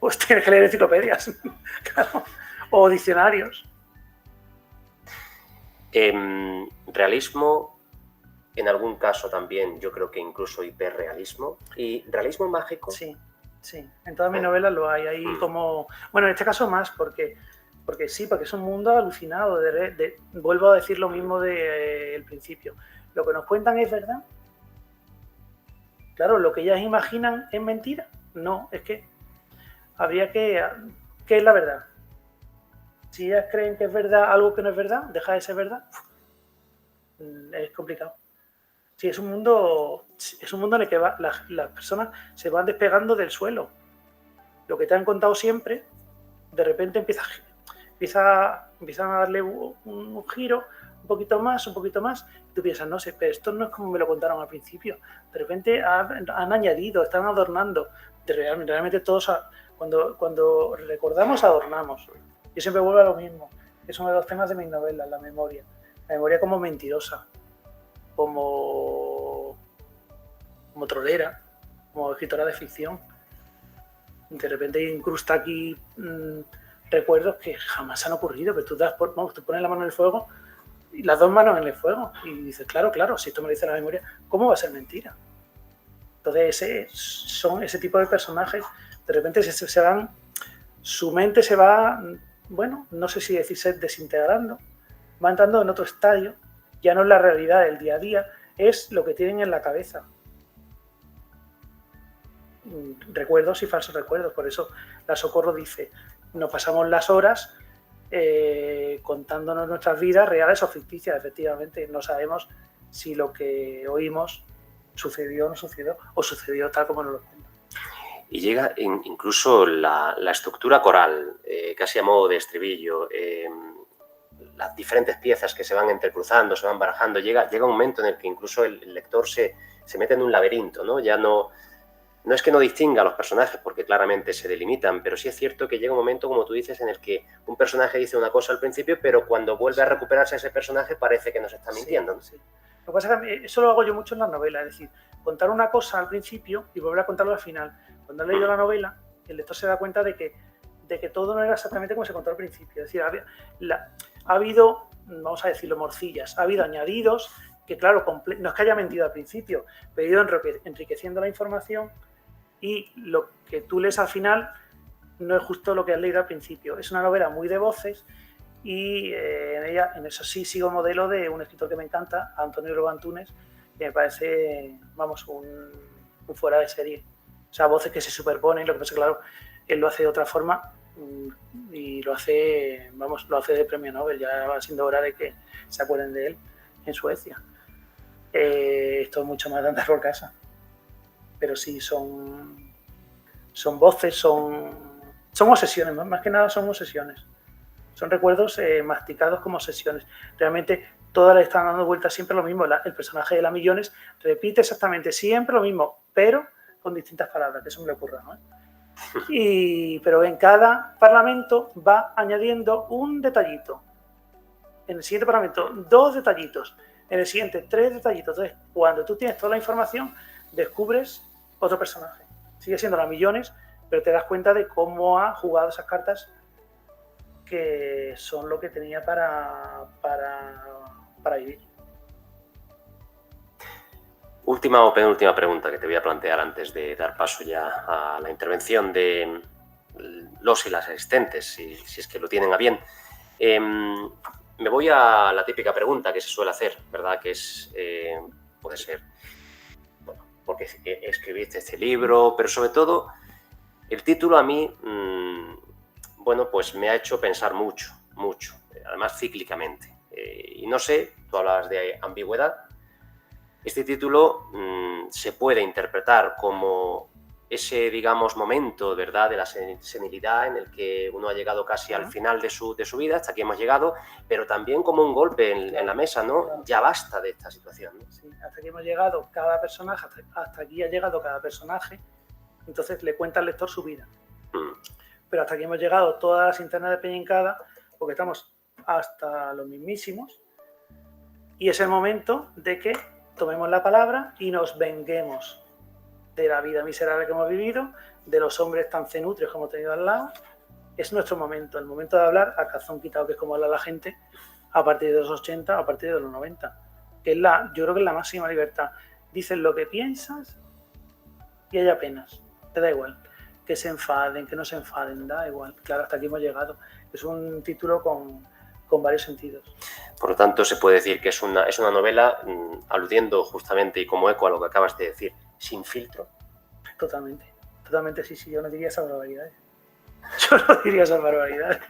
Pues tienes que leer enciclopedias, claro, o diccionarios. Realismo, en algún caso también, yo creo que incluso hiperrealismo. ¿Y realismo mágico? Sí. En todas mis novelas lo hay. Hay como... Bueno, en este caso más, porque sí, porque es un mundo alucinado. Vuelvo a decir lo mismo del principio. Lo que nos cuentan es verdad. Claro, lo que ellas imaginan es mentira. No, es que habría que... ¿Qué es la verdad? Si ellas creen que es verdad algo que no es verdad, deja de ser verdad. Es complicado. Sí, es un mundo en el que las personas se van despegando del suelo. Lo que te han contado siempre, de repente empiezan a darle un giro, un poquito más, y tú piensas, no sé, pero esto no es como me lo contaron al principio. De repente han añadido, están adornando. Realmente todos, cuando recordamos, adornamos. Yo siempre vuelvo a lo mismo. Es uno de los temas de mis novelas, la memoria. La memoria como mentirosa, como trolera, como escritora de ficción. De repente incrusta aquí recuerdos que jamás han ocurrido, pero tú pones la mano en el fuego y las dos manos en el fuego y dices, claro, si esto me lo dice la memoria, ¿cómo va a ser mentira? Entonces son ese tipo de personajes, de repente se van, su mente se va, bueno, no sé si decirse desintegrando, va entrando en otro estadio, ya no es la realidad del día a día, es lo que tienen en la cabeza. Recuerdos y falsos recuerdos. Por eso la Socorro dice, nos pasamos las horas contándonos nuestras vidas reales o ficticias. Efectivamente, no sabemos si lo que oímos sucedió o no sucedió, o sucedió tal como nos lo cuentan. Y llega incluso la estructura coral, casi a modo de estribillo, las diferentes piezas que se van entrecruzando, se van barajando, llega un momento en el que incluso el lector se mete en un laberinto, ¿no? Ya no es que no distinga a los personajes, porque claramente se delimitan, pero sí es cierto que llega un momento, como tú dices, en el que un personaje dice una cosa al principio, pero cuando vuelve a recuperarse ese personaje parece que nos está mintiendo, ¿no? Sí. Lo que pasa es que eso lo hago yo mucho en las novelas, es decir, contar una cosa al principio y volver a contarlo al final. Cuando he leído la novela, el lector se da cuenta de que todo no era exactamente como se contó al principio. Es decir, ha habido, vamos a decirlo, morcillas, ha habido añadidos que, claro, no es que haya mentido al principio, pero ha ido enriqueciendo la información y lo que tú lees al final no es justo lo que has leído al principio. Es una novela muy de voces y en eso sí sigo modelo de un escritor que me encanta, Antonio Lobo Antunes, que me parece, vamos, un fuera de serie. O sea, voces que se superponen, lo que pasa es que, claro, él lo hace de otra forma y lo hace de premio Nobel. Ya va siendo hora de que se acuerden de él en Suecia. Esto es mucho más de andar por casa. Pero sí, son voces, son obsesiones, más que nada son obsesiones. Son recuerdos masticados como obsesiones. Realmente todas le están dando vueltas siempre lo mismo. El personaje de la Millones repite exactamente siempre lo mismo, pero con distintas palabras, que eso me le ocurra, ¿no? Pero en cada parlamento va añadiendo un detallito. En el siguiente parlamento, 2 detallitos. En el siguiente, 3 detallitos. Entonces, cuando tú tienes toda la información, descubres otro personaje. Sigue siendo la Millones, pero te das cuenta de cómo ha jugado esas cartas que son lo que tenía para vivir. Última o penúltima pregunta que te voy a plantear antes de dar paso ya a la intervención de los y las asistentes, si es que lo tienen a bien. Me voy a la típica pregunta que se suele hacer, ¿verdad? Que es, puede ser, bueno, porque escribiste este libro, pero sobre todo el título a mí, bueno, pues me ha hecho pensar mucho. mucho, además cíclicamente. Y no sé, tú hablas de ambigüedad. Este título se puede interpretar como ese, digamos, momento, ¿verdad?, de la senilidad en el que uno ha llegado casi al final de su vida, hasta aquí hemos llegado, pero también como un golpe en la mesa, ¿no? Claro. Ya basta de esta situación, ¿no? Sí, hasta aquí hemos llegado cada personaje, hasta aquí ha llegado cada personaje, entonces le cuenta al lector su vida. Pero hasta aquí hemos llegado todas las internas de Peñincada, porque estamos hasta los mismísimos, y es el momento de que tomemos la palabra y nos venguemos de la vida miserable que hemos vivido, de los hombres tan cenutrios que hemos tenido al lado. Es nuestro momento, el momento de hablar a calzón quitado, que es como habla la gente a partir de los 80, a partir de los 90. Que es yo creo que es la máxima libertad. Dices lo que piensas y hay apenas. Te da igual. Que se enfaden, que no se enfaden, da igual. Claro, hasta aquí hemos llegado. Es un título con varios sentidos. Por lo tanto, se puede decir que es una novela aludiendo justamente y como eco a lo que acabas de decir, sin filtro. Totalmente, totalmente, sí, yo no diría esas barbaridades. Yo no diría esas barbaridades.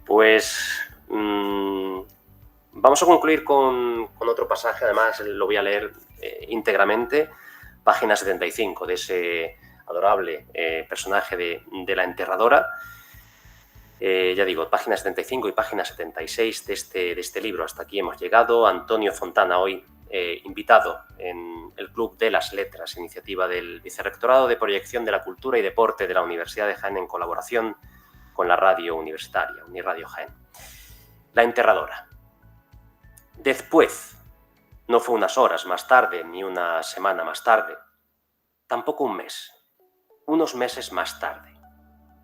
Pues vamos a concluir con otro pasaje, además lo voy a leer íntegramente, página 75 de ese adorable personaje de la enterradora. Ya digo, página 75 y página 76 de este libro. Hasta aquí hemos llegado. Antonio Fontana, hoy invitado en el Club de las Letras, iniciativa del Vicerrectorado de Proyección de la Cultura y Deporte de la Universidad de Jaén en colaboración con la radio universitaria, Uniradio Jaén. La enterradora. Después, no fue unas horas más tarde ni una semana más tarde, tampoco un mes, unos meses más tarde.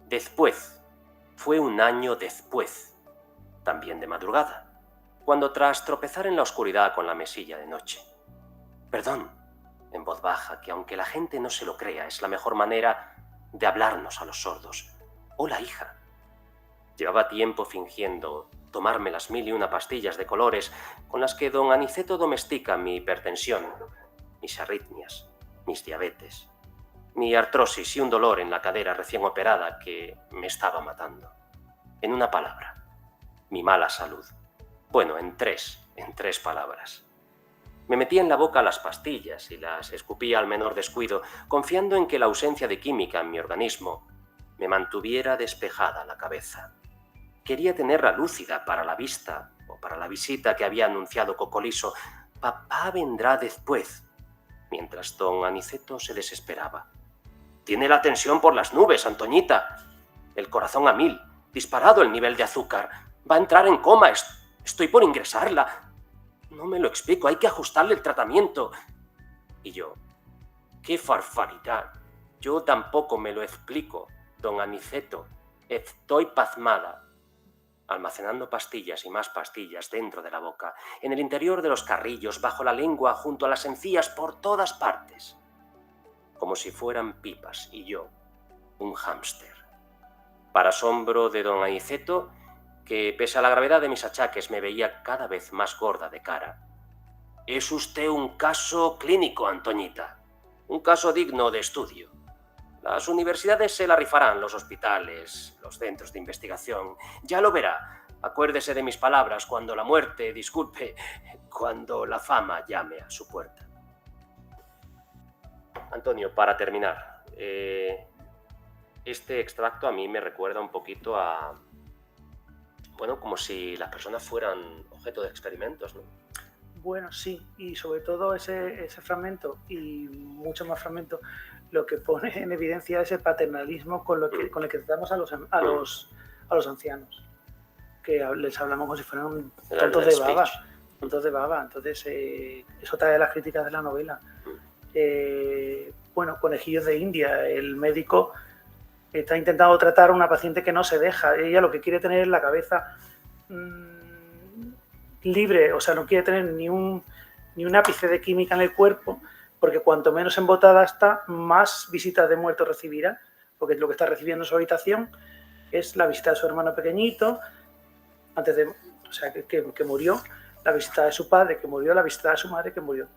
Después, fue un año después, también de madrugada, cuando tras tropezar en la oscuridad con la mesilla de noche. Perdón, en voz baja, que aunque la gente no se lo crea, es la mejor manera de hablarnos a los sordos. Hola, hija. Llevaba tiempo fingiendo tomarme las 1001 pastillas de colores con las que don Aniceto domestica mi hipertensión, mis arritmias, mis diabetes, mi artrosis y un dolor en la cadera recién operada que me estaba matando. En una palabra, mi mala salud. Bueno, en tres palabras. Me metía en la boca las pastillas y las escupía al menor descuido, confiando en que la ausencia de química en mi organismo me mantuviera despejada la cabeza. Quería tenerla lúcida para la vista o para la visita que había anunciado Cocoliso. Papá vendrá después, mientras don Aniceto se desesperaba. Tiene la tensión por las nubes, Antoñita. El corazón a 1000, disparado el nivel de azúcar. Va a entrar en coma, estoy por ingresarla. No me lo explico, hay que ajustarle el tratamiento. Y yo, qué farfaridad. Yo tampoco me lo explico, don Aniceto. Estoy pasmada. Almacenando pastillas y más pastillas dentro de la boca, en el interior de los carrillos, bajo la lengua, junto a las encías, por todas partes. Como si fueran pipas, y yo, un hámster. Para asombro de don Aniceto, que pese a la gravedad de mis achaques me veía cada vez más gorda de cara. Es usted un caso clínico, Antoñita. Un caso digno de estudio. Las universidades se la rifarán, los hospitales, los centros de investigación. Ya lo verá. Acuérdese de mis palabras cuando la muerte, disculpe, cuando la fama llame a su puerta. Antonio, para terminar, este extracto a mí me recuerda un poquito a, bueno, como si las personas fueran objeto de experimentos, ¿no? Bueno, sí, y sobre todo ese fragmento y muchos más fragmentos, lo que pone en evidencia es el paternalismo con el que tratamos a los ancianos, que les hablamos como si fueran tontos de baba. Entonces, es otra de las críticas de la novela. Bueno, conejillos de India, el médico está intentando tratar a una paciente que no se deja, ella lo que quiere tener es la cabeza libre, o sea, no quiere tener ni un ápice de química en el cuerpo, porque cuanto menos embotada está, más visitas de muertos recibirá, porque lo que está recibiendo en su habitación es la visita de su hermano pequeñito, que murió, la visita de su padre que murió, la visita de su madre que murió.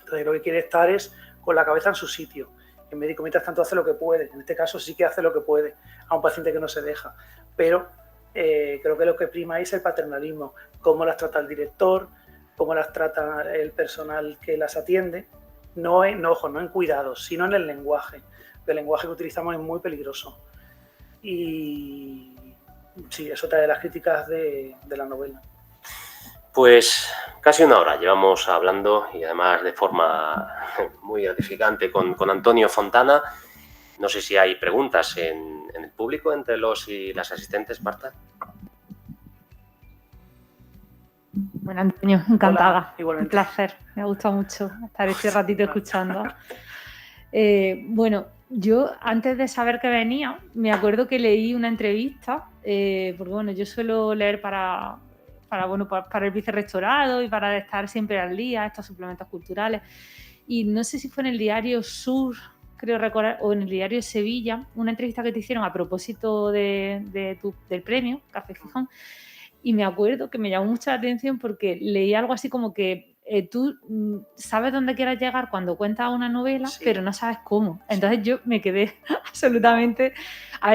Entonces lo que quiere estar es con la cabeza en su sitio. El médico mientras tanto hace lo que puede, en este caso sí que hace lo que puede a un paciente que no se deja, pero creo que lo que prima es el paternalismo, cómo las trata el director, cómo las trata el personal que las atiende, no en cuidados, sino en el lenguaje. El lenguaje que utilizamos es muy peligroso. Y sí, es otra de las críticas de la novela. Pues casi una hora llevamos hablando, y además de forma muy gratificante, con Antonio Fontana. No sé si hay preguntas en el público entre los y las asistentes, Marta. Bueno, Antonio, encantada. Hola, igualmente. Un placer. Me ha gustado mucho estar este ratito escuchando. Bueno, yo antes de saber que venía, me acuerdo que leí una entrevista, porque bueno, yo suelo leer para el vicerrectorado y para estar siempre al día, estos suplementos culturales. Y no sé si fue en el diario Sur, creo recordar, o en el diario Sevilla, una entrevista que te hicieron a propósito del premio Café Gijón. Y me acuerdo que me llamó mucho la atención porque leí algo así como que tú sabes dónde quieras llegar cuando cuentas una novela, sí, pero no sabes cómo. Entonces yo me quedé absolutamente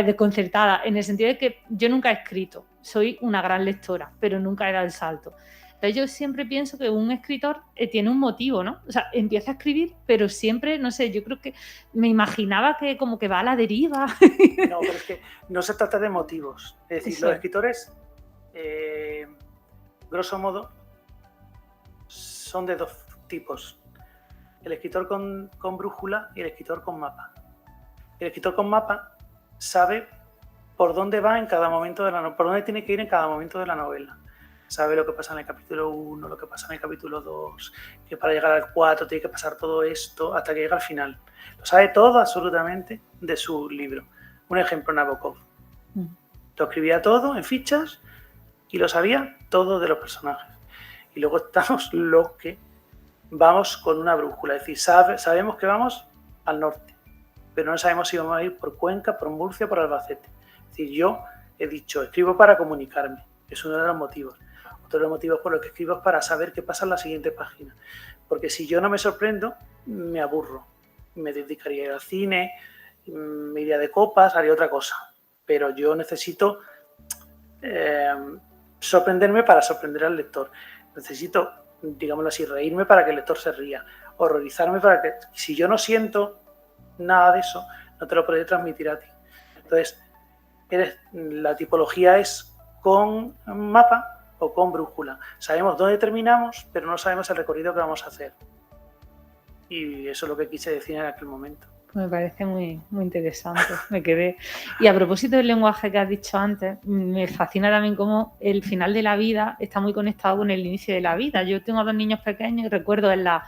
desconcertada, en el sentido de que yo nunca he escrito, soy una gran lectora, pero nunca he dado el salto. Entonces yo siempre pienso que un escritor tiene un motivo, ¿no? O sea, empieza a escribir, pero siempre, no sé, yo creo que me imaginaba que como que va a la deriva. No, pero es que no se trata de motivos. Es decir, los escritores, grosso modo, son de dos tipos. El escritor con brújula y el escritor con mapa. El escritor con mapa sabe por dónde va en cada momento de la novela, por dónde tiene que ir en cada momento de la novela. Sabe lo que pasa en el capítulo 1, lo que pasa en el capítulo 2, que para llegar al 4 tiene que pasar todo esto hasta que llega al final. Lo sabe todo absolutamente de su libro. Un ejemplo, Nabokov. Lo escribía todo en fichas y lo sabía todo de los personajes. Y luego estamos los que vamos con una brújula, es decir, sabemos que vamos al norte, pero no sabemos si vamos a ir por Cuenca, por Murcia, por Albacete. Es decir, yo he dicho, escribo para comunicarme, es uno de los motivos. Otro de los motivos por los que escribo es para saber qué pasa en la siguiente página. Porque si yo no me sorprendo, me aburro. Me dedicaría a ir al cine, me iría de copas, haría otra cosa. Pero yo necesito sorprenderme para sorprender al lector. Necesito, digámoslo así, reírme para que el lector se ría. Horrorizarme para que... Si yo no siento nada de eso, no te lo podré transmitir a ti. Entonces, la tipología es con mapa o con brújula. Sabemos dónde terminamos, pero no sabemos el recorrido que vamos a hacer. Y eso es lo que quise decir en aquel momento. Me parece muy, muy interesante, me quedé. Y a propósito del lenguaje que has dicho antes, me fascina también cómo el final de la vida está muy conectado con el inicio de la vida. Yo tengo 2 niños pequeños y recuerdo en las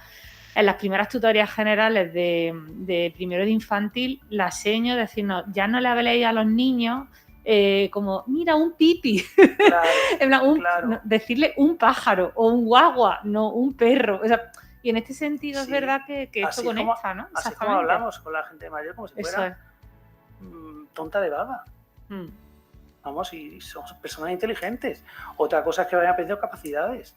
primeras tutorías generales de primero de infantil, la seño decirnos, ya no le habléis a los niños como, mira, un pipi. Claro, claro. Decirle un pájaro o un guagua, no un perro. O sea, y en este sentido sí, es verdad que esto conecta, ¿no? Así como hablamos con la gente mayor, como si fuera tonta de baba. Vamos, y somos personas inteligentes. Otra cosa es que vayan perdiendo capacidades.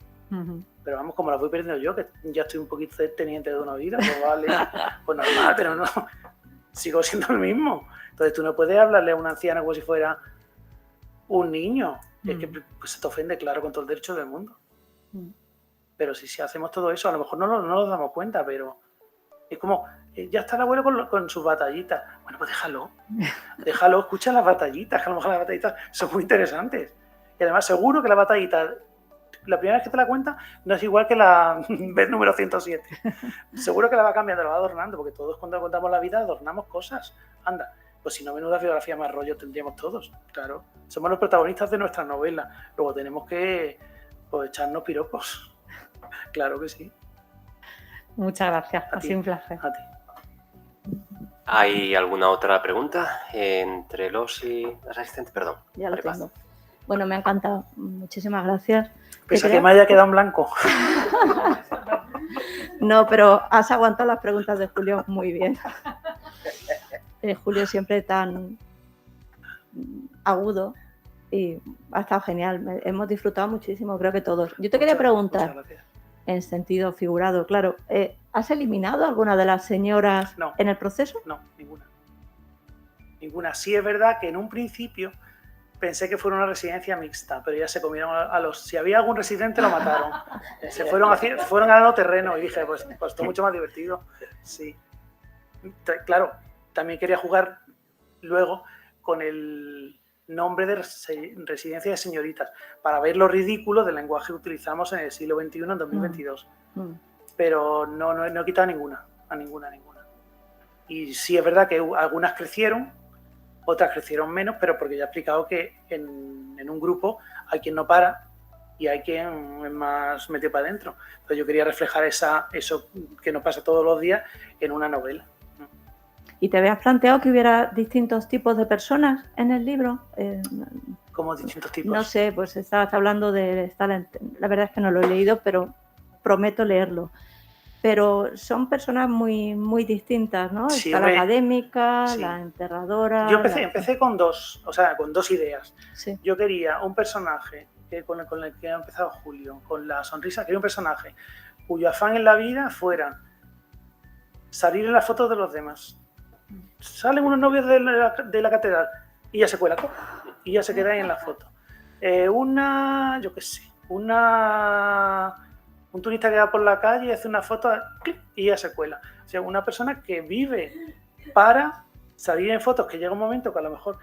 Pero vamos, como las voy perdiendo yo, que ya estoy un poquito teniente de una vida, pues vale, pues normal, pero no, sigo siendo el mismo. Entonces tú no puedes hablarle a una anciana como si fuera un niño. Es que pues, se te ofende, claro, con todo el derecho del mundo. Pero si hacemos todo eso, a lo mejor no nos damos cuenta, pero es como, ya está el abuelo con sus batallitas. Bueno, pues déjalo, escucha las batallitas, que a lo mejor las batallitas son muy interesantes. Y además seguro que la batallita, la primera vez que te la cuenta, no es igual que la vez número 107. Seguro que la va cambiando, la va adornando, porque todos cuando contamos la vida adornamos cosas. Anda, pues si no, menuda biografía más rollo tendríamos todos. Claro, somos los protagonistas de nuestra novela. Luego tenemos que pues, echarnos piropos. Claro que sí. Muchas gracias, ha sido un placer. A ti. ¿Hay alguna otra pregunta entre los y las asistentes? Perdón. Ya lo tengo. Bueno, me ha encantado. Muchísimas gracias. Pese a que me haya quedado en blanco. No, pero has aguantado las preguntas de Julio muy bien. Julio siempre tan agudo y ha estado genial. Hemos disfrutado muchísimo, creo que todos. Yo te quería preguntar, en sentido figurado, claro, ¿has eliminado alguna de las señoras en el proceso? No, ninguna. Ninguna. Sí es verdad que en un principio pensé que fuera una residencia mixta, pero ya se comieron a los... Si había algún residente, lo mataron. Fueron ganando terreno y dije, pues esto es mucho más divertido. Sí. Claro, también quería jugar luego con el nombre de residencia de señoritas, para ver lo ridículo del lenguaje que utilizamos en el siglo XXI, en 2022. Pero no he quitado ninguna. Y sí es verdad que algunas crecieron, otras crecieron menos, pero porque ya he explicado que en un grupo hay quien no para y hay quien es más metido para adentro. Entonces yo quería reflejar eso que nos pasa todos los días en una novela. ¿Y te habías planteado que hubiera distintos tipos de personas en el libro? ¿Cómo distintos tipos? No sé, pues estabas hablando de... La verdad es que no lo he leído, pero prometo leerlo. Pero son personas muy, muy distintas, ¿no? Sí, está la académica, sí. La enterradora... Yo empecé con dos ideas. Sí. Yo quería un personaje con el que ha empezado Julio, con la sonrisa, quería un personaje cuyo afán en la vida fuera salir en las fotos de los demás. Salen unos novios de la catedral y ya se cuela y ya se queda ahí en la foto. Un turista que va por la calle y hace una foto y ya se cuela. O sea, una persona que vive para salir en fotos, que llega un momento que a lo mejor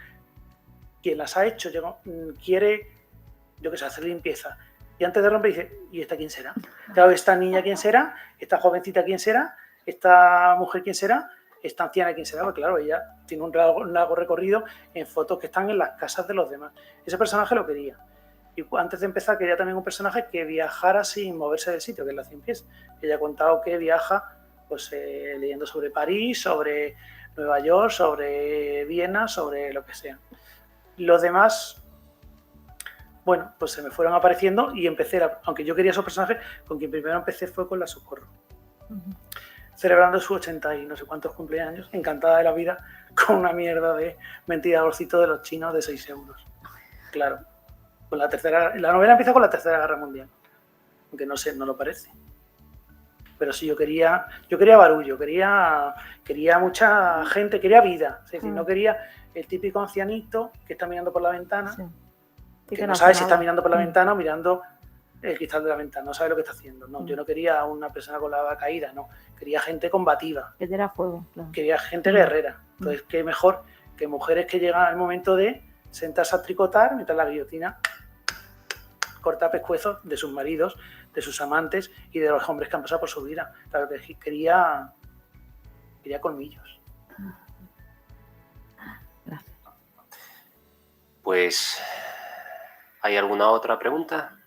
quien las ha hecho quiere, hacer limpieza. Y antes de romper dice, ¿y esta quién será? Claro, esta niña quién será, esta jovencita quién será, esta mujer quién será, esta anciana quién será, porque claro, ella tiene un largo recorrido en fotos que están en las casas de los demás. Ese personaje lo quería. Y antes de empezar quería también un personaje que viajara sin moverse del sitio, que es la Cien Pies. Ella ha contado que viaja pues leyendo sobre París, sobre Nueva York, sobre Viena, sobre lo que sea. Los demás, bueno, pues se me fueron apareciendo y empecé, aunque yo quería esos personajes, con quien primero empecé fue con la Socorro. Celebrando sus 80 y no sé cuántos cumpleaños, encantada de la vida, con una mierda de ventiladorcito de los chinos de 6 euros. Claro. La novela empieza con la Tercera Guerra Mundial, aunque no lo parece. Pero sí, yo quería barullo, quería mucha gente, quería vida. Es decir, no quería el típico ancianito que está mirando por la ventana, que no sabe si está mirando por la ventana o mirando el cristal de la ventana, no sabe lo que está haciendo. No, yo no quería una persona con la caída, no. Quería gente combativa. Que diera fuego, claro. Quería gente guerrera. Entonces, qué mejor que mujeres que llegan al momento de sentarse a tricotar mientras la guillotina corta pescuezos de sus maridos, de sus amantes y de los hombres que han pasado por su vida. Claro que quería colmillos. Gracias. Pues, ¿hay alguna otra pregunta?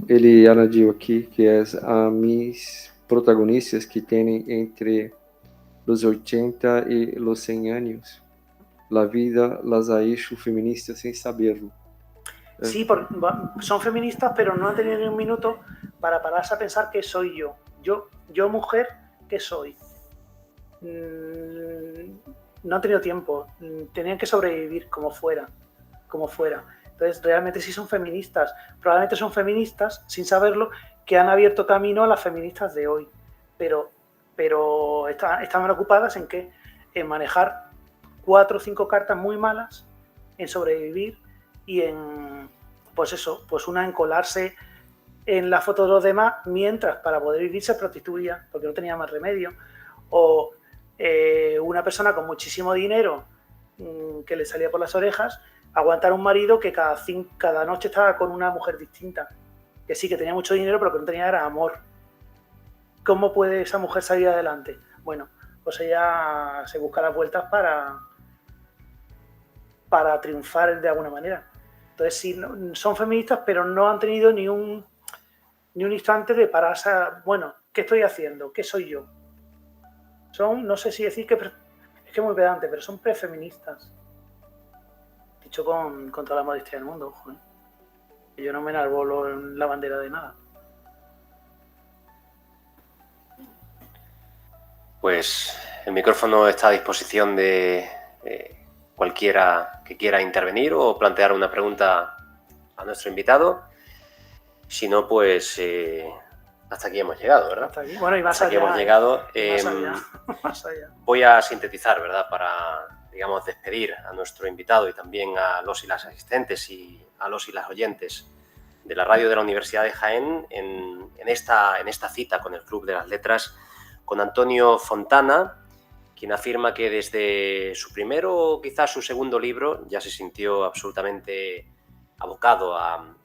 Ele añadió aquí que es a mis protagonistas que tienen entre los 80 y los 100 años. La vida las ha hecho feministas sin saberlo. Sí, son feministas, pero no han tenido ni un minuto para pararse a pensar qué soy yo. Yo mujer, ¿qué soy? No han tenido tiempo. Tenían que sobrevivir como fuera. Entonces, realmente sí son feministas. Probablemente son feministas, sin saberlo, que han abierto camino a las feministas de hoy. Pero estaban ocupadas en qué? En manejar 4 o 5 cartas muy malas, en sobrevivir y en, pues una en colarse en la foto de los demás, mientras para poder vivir se prostituía, porque no tenía más remedio. O una persona con muchísimo dinero que le salía por las orejas, aguantar a un marido que cada noche estaba con una mujer distinta, que sí, que tenía mucho dinero, pero que no tenía era amor. ¿Cómo puede esa mujer salir adelante? Bueno, pues ella se busca las vueltas para triunfar de alguna manera. Entonces sí, son feministas, pero no han tenido ni un instante de pararse a, bueno, ¿qué estoy haciendo? ¿Qué soy yo? No sé si decir que es que es muy pedante, pero son prefeministas. Dicho con toda la modestia del mundo, ojo, ¿eh? Yo no me enarbolo en la bandera de nada. Pues el micrófono está a disposición de cualquiera que quiera intervenir o plantear una pregunta a nuestro invitado. Si no, pues hasta aquí hemos llegado, ¿verdad? Hasta aquí. Bueno, y más hasta allá. Aquí hemos llegado. Más allá. Voy a sintetizar, ¿verdad? Para, digamos, despedir a nuestro invitado y también a los y las asistentes y a los y las oyentes de la radio de la Universidad de Jaén en esta cita con el Club de las Letras, con Antonio Fontana, quien afirma que desde su primero, quizás su segundo libro, ya se sintió absolutamente abocado a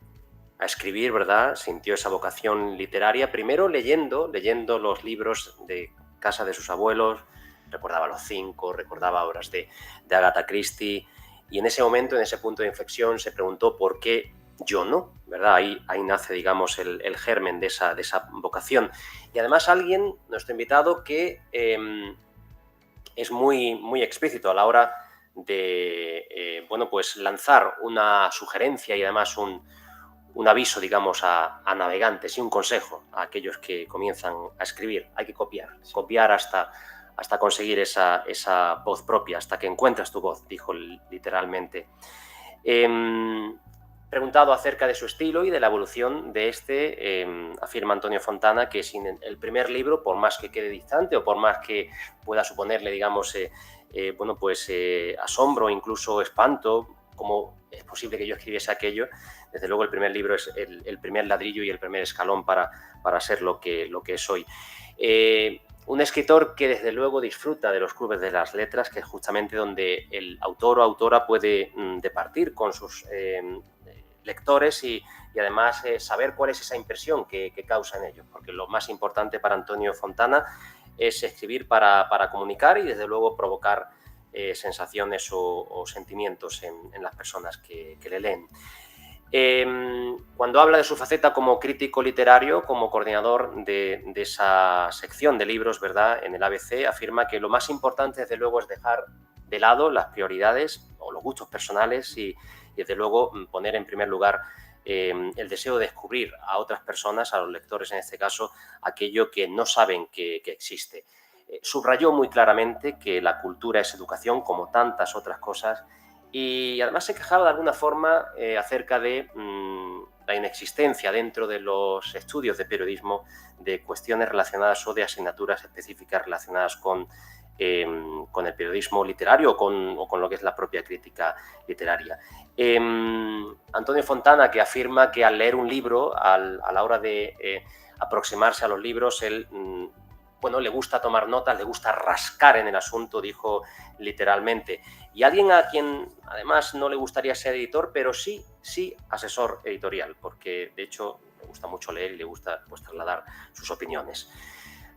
escribir, ¿verdad? Sintió esa vocación literaria, primero leyendo los libros de casa de sus abuelos, recordaba Los Cinco, recordaba obras de Agatha Christie, y en ese momento, en ese punto de inflexión, se preguntó por qué yo no, ¿verdad? Ahí nace, digamos, el germen de esa vocación. Y además alguien, nuestro invitado, que es muy explícito a la hora de, pues lanzar una sugerencia y además un aviso, digamos, a navegantes y un consejo a aquellos que comienzan a escribir. Hay que copiar hasta conseguir esa voz propia, hasta que encuentras tu voz, dijo literalmente. Preguntado acerca de su estilo y de la evolución de afirma Antonio Fontana que sin el primer libro, por más que quede distante o por más que pueda suponerle, digamos, asombro o incluso espanto, como es posible que yo escribiese aquello, desde luego el primer libro es el primer ladrillo y el primer escalón para ser lo que es hoy. Un escritor que desde luego disfruta de los clubes de las letras, que es justamente donde el autor o autora puede departir con sus lectores y además saber cuál es esa impresión que causa en ellos, porque lo más importante para Antonio Fontana es escribir para comunicar y desde luego provocar sensaciones o sentimientos en las personas que le leen. Cuando habla de su faceta como crítico literario, como coordinador de esa sección de libros, ¿verdad?, en el ABC, afirma que lo más importante, desde luego, es dejar de lado las prioridades o los gustos personales y desde luego, poner en primer lugar el deseo de descubrir a otras personas, a los lectores en este caso, aquello que no saben que existe. Subrayó muy claramente que la cultura es educación, como tantas otras cosas, y además se quejaba de alguna forma acerca de la inexistencia dentro de los estudios de periodismo de cuestiones relacionadas o de asignaturas específicas relacionadas con el periodismo literario o con lo que es la propia crítica literaria. Antonio Fontana, que afirma que al leer un libro, a la hora de aproximarse a los libros, él le gusta tomar notas, le gusta rascar en el asunto, dijo literalmente. Y alguien a quien además no le gustaría ser editor, pero sí asesor editorial, porque de hecho le gusta mucho leer y le gusta trasladar sus opiniones.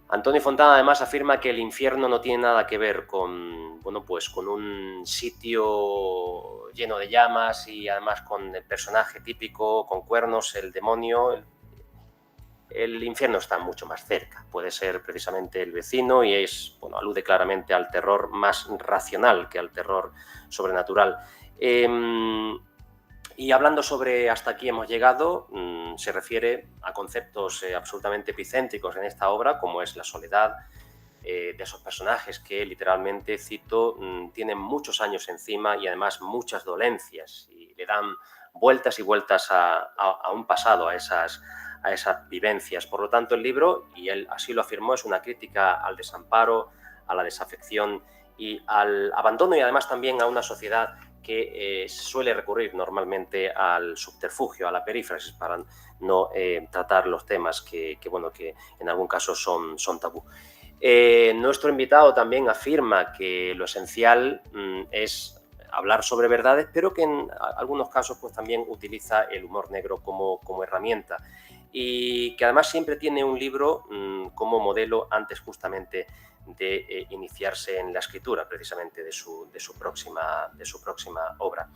Antonio Fontana además afirma que el infierno no tiene nada que ver con un sitio lleno de llamas y además con el personaje típico, con cuernos, el demonio. El infierno está mucho más cerca, puede ser precisamente el vecino y alude claramente al terror más racional que al terror sobrenatural. Y hablando sobre hasta aquí hemos llegado, se refiere a conceptos absolutamente epicéntricos en esta obra, como es la soledad de esos personajes que literalmente, cito, tienen muchos años encima y además muchas dolencias y le dan vueltas y vueltas a un pasado, a esas vivencias. Por lo tanto, el libro, y él así lo afirmó, es una crítica al desamparo, a la desafección y al abandono y además también a una sociedad que suele recurrir normalmente al subterfugio, a la perífrasis, para no tratar los temas que en algún caso son tabú. Nuestro invitado también afirma que lo esencial es hablar sobre verdades, pero que en algunos casos también utiliza el humor negro como herramienta y que además siempre tiene un libro como modelo antes justamente de iniciarse en la escritura, precisamente de su próxima obra.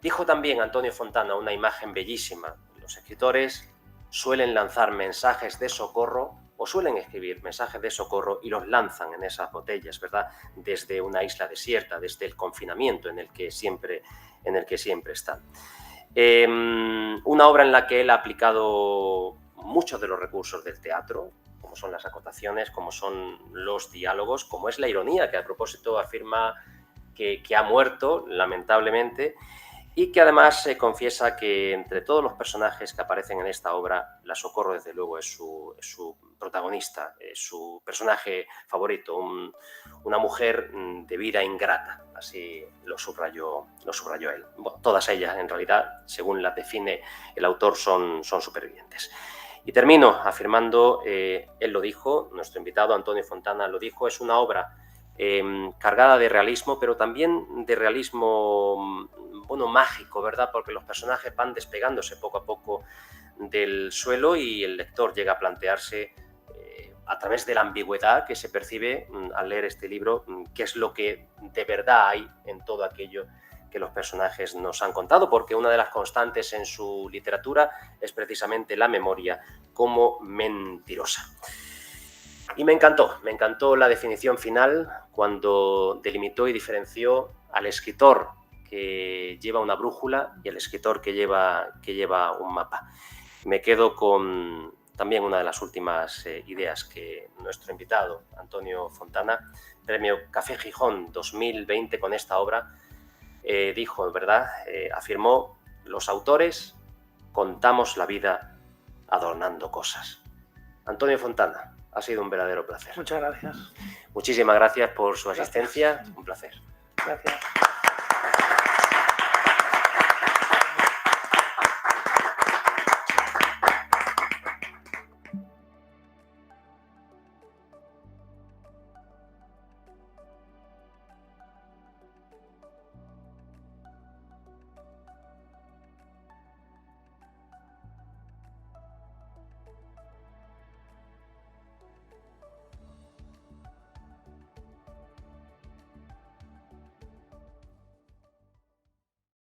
Dijo también Antonio Fontana una imagen bellísima: los escritores suelen lanzar mensajes de socorro o suelen escribir mensajes de socorro y los lanzan en esas botellas, ¿verdad?, desde una isla desierta, desde el confinamiento en el que siempre están. Una obra en la que él ha aplicado muchos de los recursos del teatro, como son las acotaciones, como son los diálogos, como es la ironía, que a propósito afirma que ha muerto, lamentablemente, y que además confiesa que entre todos los personajes que aparecen en esta obra, la Socorro desde luego es su protagonista, es su personaje favorito, una mujer de vida ingrata, así lo subrayó él. Bueno, todas ellas en realidad, según las define el autor, son supervivientes. Y termino afirmando, él lo dijo, nuestro invitado Antonio Fontana lo dijo, es una obra cargada de realismo, pero también de realismo, bueno, mágico, ¿verdad? Porque los personajes van despegándose poco a poco del suelo y el lector llega a plantearse a través de la ambigüedad que se percibe al leer este libro, qué es lo que de verdad hay en todo aquello que los personajes nos han contado, porque una de las constantes en su literatura es precisamente la memoria como mentirosa. Y me encantó la definición final cuando delimitó y diferenció al escritor que lleva una brújula y el escritor que lleva un mapa. Me quedo con también una de las últimas ideas que nuestro invitado, Antonio Fontana, Premio Café Gijón 2020 con esta obra, dijo, ¿verdad? Afirmó, los autores contamos la vida adornando cosas. Antonio Fontana, ha sido un verdadero placer. Muchas gracias. Muchísimas gracias por su asistencia. Un placer. Gracias.